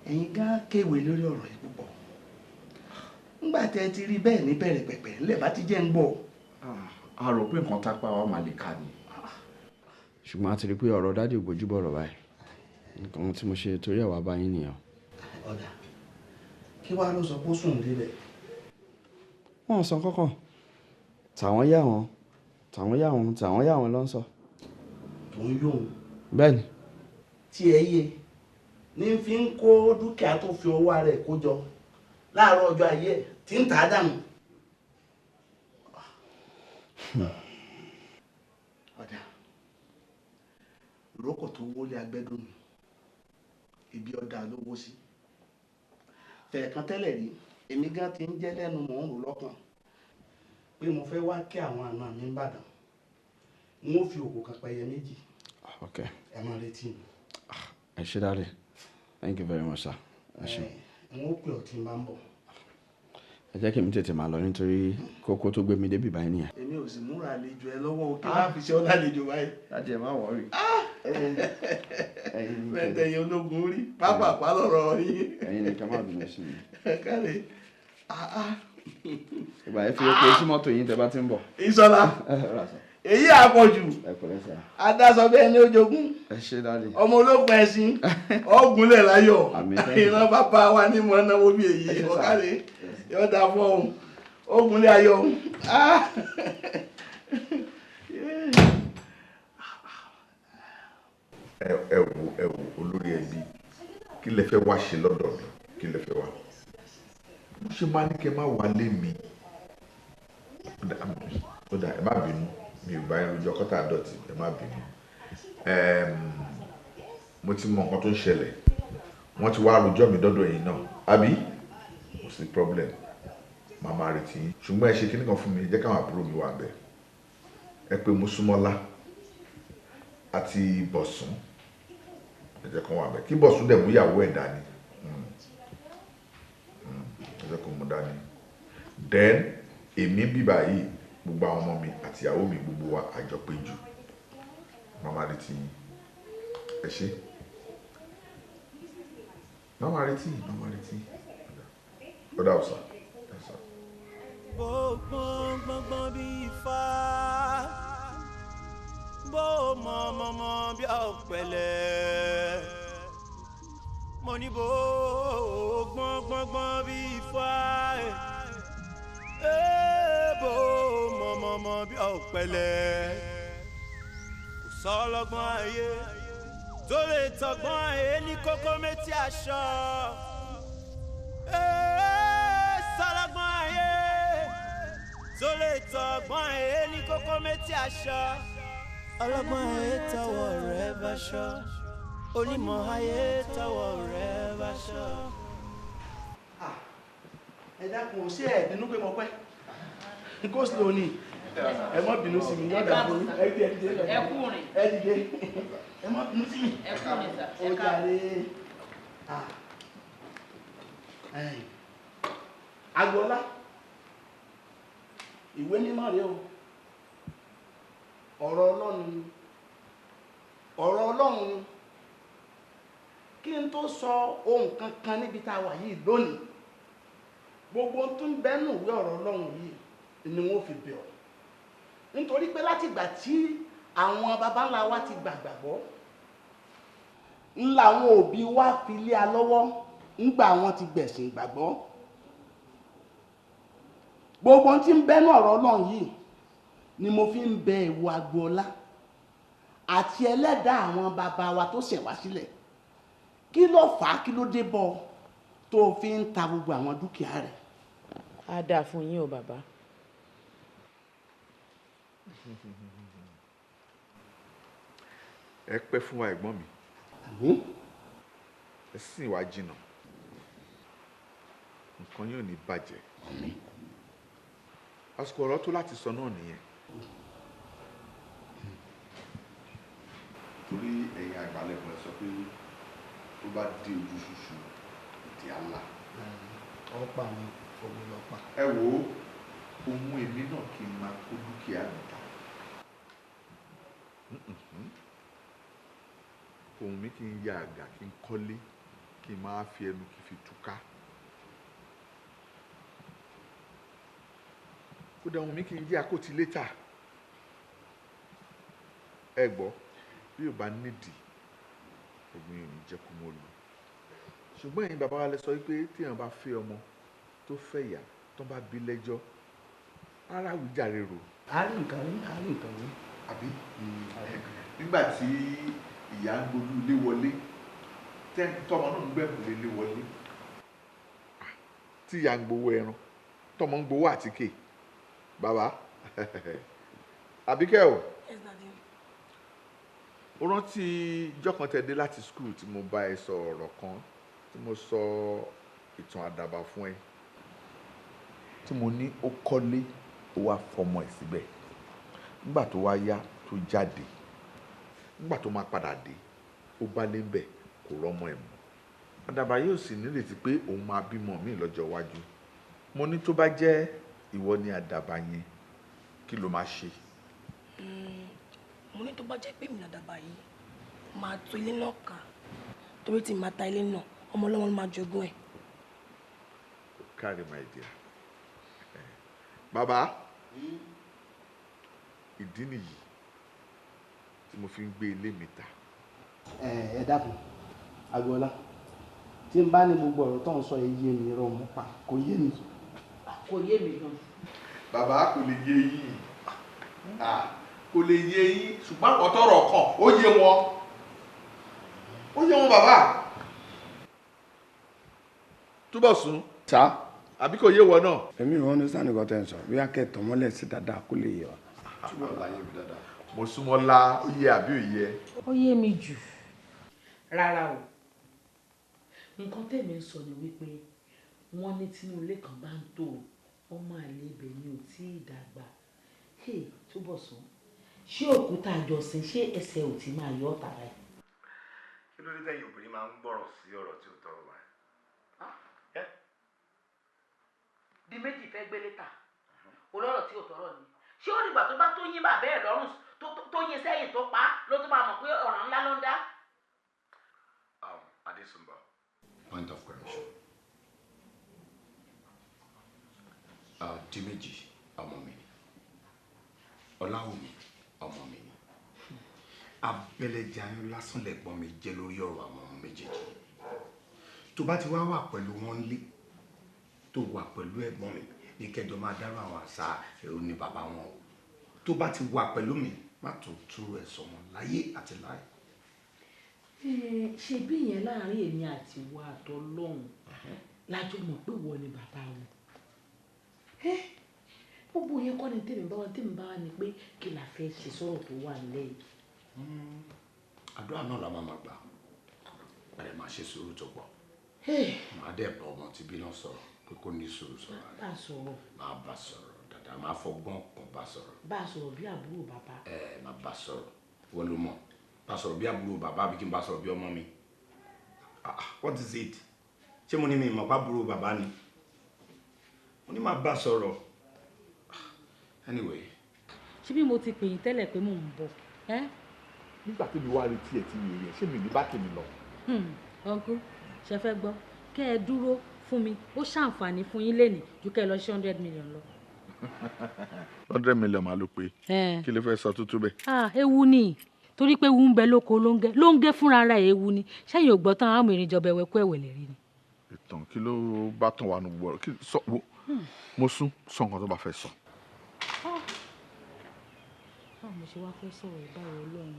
B: ẹ̀yin gan kéwèé lórí ọ̀rọ̀ yìí púpọ̀. Ńgbà tẹ́ ẹ ti rí bẹ́ẹ̀ ní bẹ̀rẹ̀ pẹ̀pẹ̀ ńlẹ̀ bá ti jẹ́ ń gbọ́.
V: A rò pé nǹkan tápá wa máa lè kà ní. Ṣùgbọ́n a ti rí pé ọ̀rọ̀ dádì ò gbójú bọ̀rọ̀ báyìí. Nǹkan tí mo ṣe torí ẹ̀ wá bá yín nìyẹn.
B: Ọ̀dà, kí wàá ló sọ pé ó sùn débẹ̀?
V: Wọ́n sọ kọ́kàn. Tàwọn yá wọn ló ń sọ.
B: Tó ń yóò.
V: Bẹ́ẹ̀ni.
B: Tí ẹ yé ní fi ń kó dúkìá tó fi owó rẹ̀ kó jọ láàárọ̀ ọjọ́ ayé ẹ̀ tí ń tà á dànù. Ọ̀dà, ìrókò tó wọlé agbẹ́dùn mi, ibi ọ̀dà ló wó sí. Fẹ̀ẹ̀kan tẹ́lẹ̀ rí, èmi gan ti ń jẹ́ lẹ́nu mò ń rò lọ́kàn. pé mo fẹ́ wá kí àwọn àna mi ń bàdàn n ó fi òkú kan pẹyẹ méjì.
V: Okay.
B: ẹ máa retí mi.
V: ẹ ṣé dáadé, thank you very much sir. ẹ ṣé.
B: n ó pè ọ́ tí n bá ń bọ̀.
V: ẹ jẹ́ kí mi tètè máa lọ nítorí kókó tó gbé mi débi báyìí nìyẹn.
B: èmi ò sì múra àlejò ẹ lọ́wọ́ òkè láfi ṣe ọ́ lálejò báyìí.
V: dájú ẹ má wọrí.
B: mẹ́tẹ̀ yẹn ológun orí pápá lọ́rọ̀ yín.
V: ẹ̀yin ni ká má bínú sí mi.
B: káre.
V: ìgbà yẹn fi epo sí mọ́tò yín tẹ́ bá ti ń bọ̀.
B: Ìṣọ̀lá èyí àpọ̀jù adásọ bẹ́ẹ̀ ni ó jogún ọmọ ológun ẹ̀sìn ọ̀gúnlẹ̀ láyọ̀ ìran bàbá wa ní mọ̀ náwó bí èyí ọ̀kàlẹ̀ yóò dá fún ọ̀hún ọ̀gúnlẹ̀ ayọ̀.
H: ẹ wo olórí ẹbí kí lẹ fẹ́ wá ṣe lọ́dọ̀ mi kí lẹ fẹ́ wá mo ṣe máa ní kẹ́ má wá lé mi ó dà ẹ má bínú mi ò bá yẹn lójú ọkọ tá a dọ̀tí ẹ má bínú mo ti mọ nǹkan tó ń ṣẹlẹ̀ wọ́n ti wá rojọ́ mi dọ́dọ̀ yìí náà àbí kò sí problem màmá retí yín ṣùgbọ́n ẹ ṣe kíní kan fún mi jẹ́ káwọn àbúrò mi wà bẹ́ẹ̀ ẹ pé Mọ́súnmọ́lá àti Bọ̀sún ẹ jẹ́ kó wà bẹ́ẹ̀ kí Bọ̀sún dẹ̀ mú ìyàwó ẹ̀ dání ẹ jẹ́ kó mú dání then èmi bíbá yìí gbogbo àwọn ọmọ mi àti ìyàwó mi gbogbo wa àjọpéjú màmá retí yín ẹ ṣé màmá retí ó dà ọ̀sà.
T: gbọ́ngbọ́ngbọ́n bí ifá bó mọ̀mọ́mọ́ bí ọ̀pẹ̀lẹ̀ mo ní bó gbọ́ngbọ́ngbọ́n bí ifá bó mọ̀mọ́mọ́ bí ọ̀pẹ̀lẹ̀ kò sọ ọlọ́gbọ́n ayé tó lè tọgbọ́n ayé ní kókó méjì aṣọ sọlọ́gbọ́n ayé tó lè tọgbọ́n ayé ní kókó méjì aṣọ ọlọ́gbọ́n ayé tọwọ́ rẹ̀ báṣọ onímọ̀ ayé tọwọ́ rẹ̀ báṣọ.
B: ẹ dákun ṣé ẹ bínú pé mo pẹ́ kó sì lóní ẹ má bínú sí mi yọ̀dà fún mi ẹ dìde ẹ má bínú sí mi ó jàre agboola ìwé mímọ́ rẹ o ọ̀rọ̀ Ọlọ́run kí n tó sọ ohun kankan níbi tá a wà yìí lónìí gbogbo tó ń bẹ́nu ìwé ọ̀rọ̀ Ọlọ́run yìí ni wọ́n fi bẹ̀ ọ́ nítorí pé láti ìgbà tí àwọn baba ńlá wa ti gbàgbọ́ ńlá àwọn òbí wa fi lé a lọ́wọ́ ńgbà wọn ti gbẹ̀sìn ìgbàgbọ́ gbogbo tí ń bẹ́nu ọ̀rọ̀ Ọlọ́run yìí ni mo fi ń bẹ ìwọ Agboola àti ẹlẹ́dàá àwọn baba wa tó ṣẹ̀ wá sílẹ̀ kí ló fà á kí ló dé bọ́ tó fi ń ta gbogbo àwọn dúkìá rẹ̀.
K: á dáa fún yín o bàbá.
H: ẹ pẹ́ fún wa ẹ̀gbọ́n mi ẹ sìn wá jìnnà nǹkan yóò ní bàjẹ́ àsìkò ọ̀rọ̀ tó láti sọ náà nìyẹn torí ẹ̀yin àgbàlẹ̀kùn ẹ sọ pé tó bá dé ojú ṣuṣu ìdí àlà
B: ọ̀pá mi omi lọ́pàá.
H: ẹ wo ohun èmi náà kí n máa kó dúkìá mi ta ohun mi kí n ya àgà kí n kọ́lé kí n máa fi ẹnu kí n fi túká kódà ohun mi kí n jẹ́ àkótí létà ẹ gbọ́ bí ò bá nídìí ẹ̀gbìn ò ní jẹ́ kó mọ́ lò ṣùgbọ́n ẹ̀yin bàbá wa lè sọ pé téèyàn bá fẹ́ ọmọ tó fẹ́ ìyá tó bá bí lẹ́jọ́ ara àwíjàre rò.
B: àárín nǹkan rí.
H: àbí nígbà tí ìyá ń gbójú ilé wọlé tọmọ náà ń gbẹ̀kùn lé wọlé tí ìyá ń gbowó ẹran tọmọ ń gbowó àtíkè bàbá àbíkẹ́ o ó rántí ijọ́ kan tẹ́ dé láti skul tí mo bá ẹ sọ ọ̀rọ̀ kan tí mo sọ ìtàn àdàbà fún ẹ tí mo ní ó kọ́lé ó wá fọmọ ẹ̀ síbẹ̀ nígbà tó wá yá tó jáde nígbà tó máa padà dé ó bá lé ń bẹ̀ kò rọ́mọ ẹ̀ mọ́ àdàbà yóò sì nírètí pé òun máa bímọ míì lọ́jọ́ iwájú mo ní tó bá jẹ́ ìwọ ni àdàbà yẹn kí ló máa ṣe.
R: Mo ní tó bá jẹ́ pé mi àdàbà yìí máa tú ilé náà ká torí tí màá ta ilé náà ọmọ ọlọ́mọ ló máa jogún ẹ̀.
H: Kárí my dear. Bàbá ìdí nìyí tí mo fi ń gbé ilé mi ta.
J: Ẹ dákun Agboola tí n bá ní gbogbo ọ̀rọ̀ tó ń sọ yé mi rọ mú pa kò yé mi.
K: kò yé mi gan.
H: Bàbá kò lè yé yín kò lè yé yín ṣùgbọ́n àwọn tọrọ kàn ó yé wọn bàbá. Túbọ̀ sún.
V: Sá.
H: Àbí kò yé wọ náà.
V: Èmi ò ní sáà nìkan tẹ̀ ń sọ bí akẹ́tọ̀ mọ́lẹ̀ sí dáadáa kó lè yé wa.
H: Túbọ̀ láyé mi dáadáa. Mo súnmọ́ lá ó yé àbí ò yé.
K: ó yé mi jù. rárá o nǹkan tẹ̀mí ń sọ ni wípé wọ́n ní tínú ilé kan bá ń tò ọmọ àlè ibẹ̀ ni ò tí ì dàgbà. Túbọ̀ sún ṣé òkúta àjọsìn ṣé ẹsẹ̀ ò ti máa yọ ọ̀tà báyìí.
C: kí ló dé tẹ̀yìn obìnrin máa ń gbọ́rọ̀ sí ọ̀rọ̀ tí ó tọrọ wáyé.
K: di méjì fẹ́ gbélé ta olóró tí ò tọrọ ni ṣé ó dìgbà tó bá tó yín bàbá ẹ̀ lọ́rùn tó yín sẹ́yìn tó pa ló tó máa mọ̀ pé ọ̀ràn ńlá ló ń dá.
C: Adesumba, point of correction. Di méjì ọmọ mi ni Ọláwùmí ọmọ mi ni abẹ́lẹ́jayún lásán lẹ́gbọ́n mi jẹ́ lórí ọ̀rọ̀ àwọn ọmọ méjèèjì tó bá ti wá wà pẹ̀lú wọn lé tó wà pẹ̀lú ẹ̀gbọ́n mi ní kẹjọ máa dárò àwọn àṣà èrò ní bàbá wọn o tó bá ti wà pẹ̀lú mi má tó tú ẹ̀ sọmọ láyé àti láyé.
K: ṣe bí yẹn láàrin èmi àti wa àtọlọ́hún lájọ mọ̀ pé wọ́n ni bàbá wọn gbogbo yẹn kọ́ ni tèmi bá wà ní pé kí la fẹ́ ṣe sọ̀rọ̀ tó wà nílẹ̀ yìí.
C: àdúrà náà la máa gbà ẹ máa ṣe sùúrù tó pọ̀ máa dẹ̀ bọ̀ ọmọ tí bí náà sọ̀rọ̀ pé kò ní sùúrù sọ̀rọ̀
K: bá a sọ̀rọ̀
C: máa bá sọ̀rọ̀ dáadáa máa fọgbọ́n kan bá sọ̀rọ̀.
K: bá a sọ̀rọ̀ bí àbúrò bàbá.
C: máa bá sọ̀rọ̀ wọ́n ló mọ̀ bá sọ̀rọ̀ bí àbúrò bàbá àbí kí n bá sọ̀rọ̀ bí ọmọ mi. What is it? ṣé mo ní mi mọ̀ pa àbúrò bàbá ni mo ní máa bá sọ̀rọ̀. Anyway.
Q: ṣé bí mo ti pè yín tẹ́lẹ̀ pé mò ń bọ̀.
H: nígbà tó mi wá retí ẹ̀ tí mi rí ẹ̀ ṣé mi ní bá tèmi lọ.
Q: ọ̀nkú ṣe fẹ́ gbọ́ kẹ́ ẹ dúró fún mi ó ṣàǹfààní fún yín lénìí ju kẹ́ ẹ lọ sí 100 million lọ.
H: 100 million máa ló pé kí ló fẹ́ sọ tútú bẹ́ẹ̀.
Q: ewu ni torí pé ewu ń bẹ lóko ló ń gé fúnra rẹ̀ ewu ni ṣẹ́yìn ò gbọ́ tán àwọn ìrìn ìjọba ẹ̀wẹ̀kú ẹ̀wẹ̀lẹ̀ rí ni.
H: ìtàn kí ló bá tàn wá nù gbọ́ kí sọ wo mo sún sọ nǹkan tó bá fẹ́ sọ.
Q: báwo mo ṣe wá fẹ́ sọ̀rọ̀ ìbáwọ̀ ọlọ́run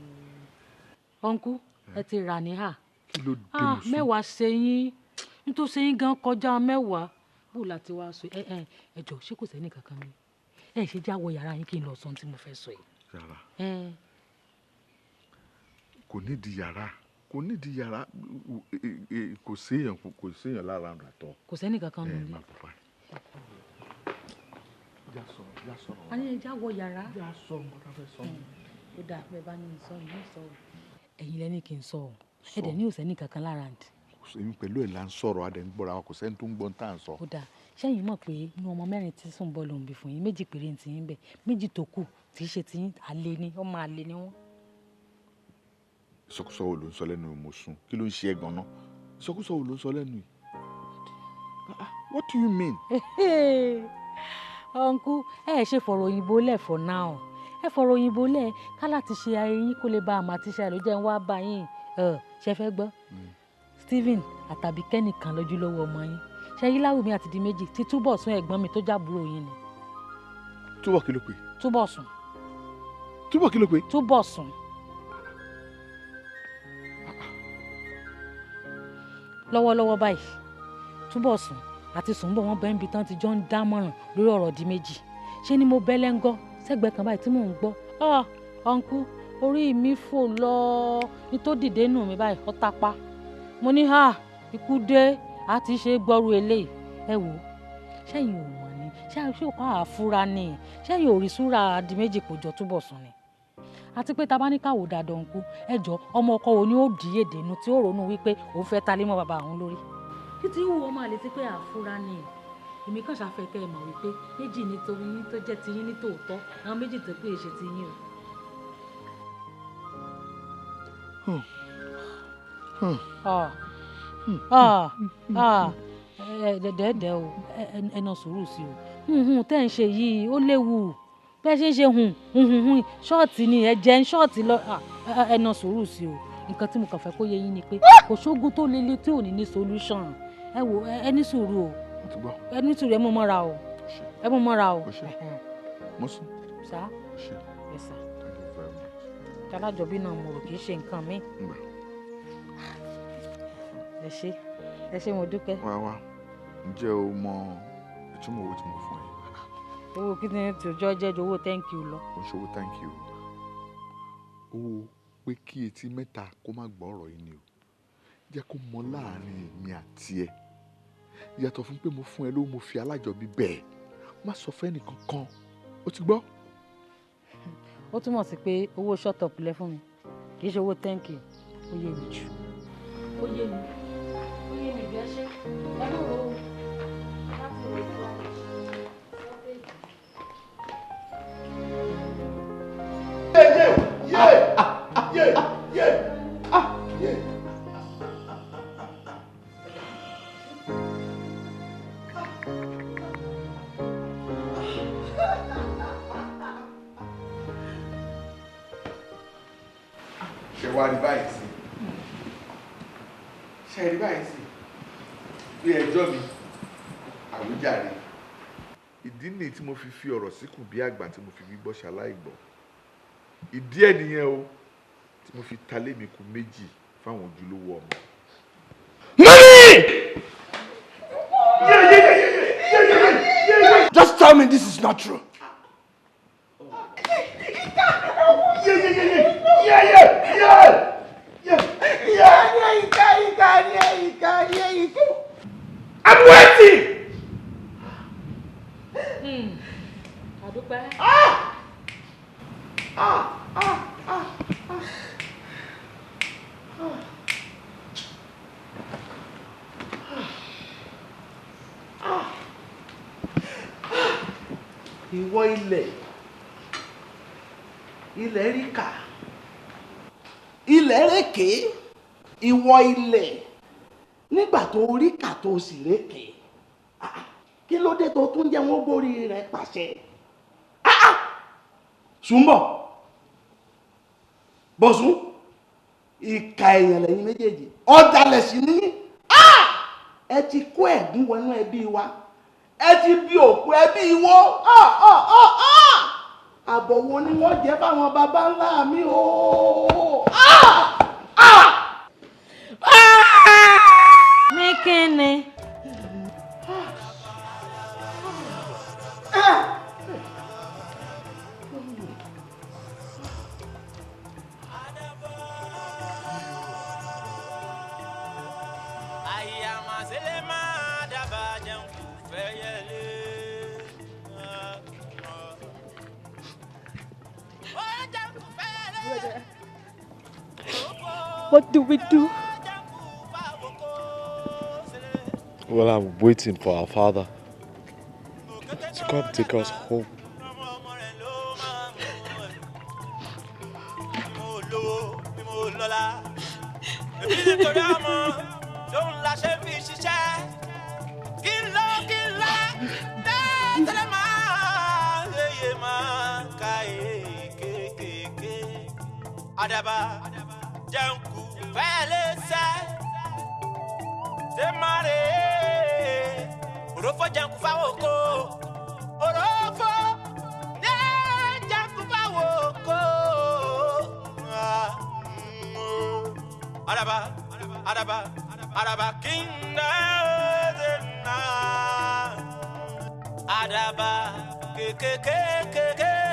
Q: ọ̀nkú ẹ ti rà ní hà.
H: kí ló dé mo sún.
Q: mẹ́wàá ṣẹ́yìn nítorí ṣẹ́yìn gan kọjá mẹ́wàá bó láti wá sọ ẹ jọ ṣé kò sẹ́ni kankan mi ẹ ṣe já wọ yàrá yín kí n lọ sọ ohun tí mo fẹ́ sọ yìí.
H: yàrá kò nídìí yàrá kò séèyàn lára rà tọ.
Q: kò sẹ́ni kankan nù ní.
H: já sọ̀rọ̀.
Q: a ní ẹ já wọ yàrá.
H: já sọ̀rọ̀ mo ká fẹ́ sọ.
Q: ó dáa bẹ́ẹ̀ bá ní sọ ní sọ ẹ̀yin lẹ́ni kì í sọ ọ́ ẹ dẹ̀ ní ò sẹ́ni kankan lára ǹdí.
H: èmi pẹ̀lú ẹ̀ là ń sọ̀rọ̀ adẹ̀ ń gbọ́ra wa kò sẹ́ni tó ń gbọ́n tá à ń sọ.
Q: ó dáa sẹ́yìn mọ̀ pé inú ọmọ mẹ́rin tí sùn bọ́ lòun bí fún yín méjì péré ti yín bẹ̀ méjì tó kù tí í ṣe ti yín àlè ni ọmọ àlè ni wọ́n.
H: ìsọkúsọ wo ló ń sọ lẹ́nu mo sùn kí ló ń ṣe ẹ gan-an ìsọkúsọ wo ló ń sọ lẹ́nu yìí. What do you mean?
Q: ọ̀nkú ẹ ṣe fọ̀rọ̀ òyìnbó lẹ̀ for now ẹ fọ̀rọ̀ òyìnbó lẹ̀ ká láti ṣe ayẹyẹ yín kó lè bá àmà àti ṣe àlójẹ́ ń wá bá yín ṣe fẹ́ gbọ́ Stephen àtàbí kẹ́nìkan lójúlówó ọmọ yín ṣe yí Láwùmí àti di méjì tí túbọ̀ sún ẹ̀gbọ́n mi tó jábúrò yín ni.
H: túbọ̀ kí ló pé.
Q: túbọ̀ sún.
H: túbọ̀ kí ló pé.
Q: túbọ̀ sún. lọ́wọ́lọ́wọ́ báyìí túbọ̀ sún àti sùnbọ̀ wọn bẹ́ẹ̀ ń bi tán ti jọ ń dámọ̀ràn lórí ọ̀rọ̀ di méjì ṣé ni mo bẹ́lẹ́ ń gọ́ sẹ́gbẹ̀ẹ́ kan báyìí tí mò ń gbọ́ ọ̀nkú orí mi fò lọ ní tó dìde nù mí báyìí ó tapá mo ní ikú dé a ti ṣe gbọ́rú eléyìí ẹ wò sẹ́yìn ò mọ̀ ni ṣé òkú àfúrá ni ṣẹ́yìn òrìṣúra di méjì kò jọ túbọ̀ sùn ni àti pé ta bá ní káwò dandan kú ẹjọ́ ọmọ ọkọ wo ni ó dìye dènù tí ó ronú wípé òun fẹ́ ta lé mọ́ bàbá òun lórí kí tí ìwọ ọmọ àlè ti pé àfúrá ni èmi kàn ṣàfẹ́ kẹ́ ẹ mọ̀ wípé méjì nítorí yín tó jẹ́ tiyín ní tòótọ́ àwọn méjì tó pé èṣe tiyín o. dẹ́ẹ̀dẹ́ o ẹnà sùúrù sí o tẹ́ ń ṣe yìí ó léwu bẹ́ẹ̀ ṣe ń ṣe ṣọ́ọ̀tì ni ẹ̀jẹ̀ ń ṣọ́ọ̀tì lọ ẹnà sùúrù sí o nǹkan tí mo kàn fẹ́ kó yé yín ni pé kò ṣógun tó lélẹ̀ tí ò ní ní solution ẹ wo ẹ ní sùúrù o ẹ ní sùúrù ẹ mú mọ́ra o ẹ mú mọ́ra o.
H: mo sùn.
Q: sá ẹ sá alájọbí náà mo rò kì í ṣe nǹkan mi. ẹ ṣé mo dúpẹ́.
H: wá ǹjẹ́ o mọ ìtumọ̀ owó tí mo fún ẹ.
Q: owó kí ni tòjọ́ jẹ́ owó thank you lọ.
H: o ṣòwò thank you owó pé kí etí mẹ́ta kó má gbọ́ ọ̀rọ̀ yìí ni o jẹ́ kó mọ láàrin èmi àti ẹ yàtọ̀ fún pé mo fún ẹ lówó mo fi alájọbí bẹ́ẹ̀ má sọ fẹ́ nìkan kan ó ti gbọ́.
Q: ó túmọ̀ sí pé owó shut up lẹ fún mi kì í ṣe owó thank you ó yé mi jù ó yé mi bí ẹ ṣe ẹ ló rò ó láti rò ó.
H: ṣe wá rí báyìí sí ṣe rí báyìí sí bí ẹjọ́ mi àwíjàre ìdí nìyí tí mo fi ọ̀rọ̀ síkùn bí àgbà tí mo fi gbígbọ́ ṣaláìgbọ́ ìdí ẹ̀ nìyẹn o tí mo fi ta lémi kù méjì fáwọn ojúlówó ọmọ.
N: Just tell me this is not true.
H: I'm waiting.
Q: Adúpẹ́.
B: Ìwọ ilẹ̀ ríkà ilẹ̀ rèké ìwọ ilẹ̀ nígbà tó ríkà tó sì rèké kí ló dé tó tún jẹ́ wọ́n gbórí rẹ̀ pàṣẹ Súnbọ̀ Bọ̀sún ìka èèyàn lẹ́yìn méjèèjì ọ̀dàlẹ̀ sí ní ẹ ti kó ẹ̀gún wọnú ẹbí wa ẹ ti bí òkú ẹbí wọ́ àbọ̀ wo ni wọ́n jẹ́ fáwọn baba ńlá mi o.
Q: ní kíni.
D: What do we do?
M: Well, I'm waiting for our father to come take us home.
T: Adaba janku felese semare orofo janku fawoko orofo de janku fawoko adaba kinda dena adaba ke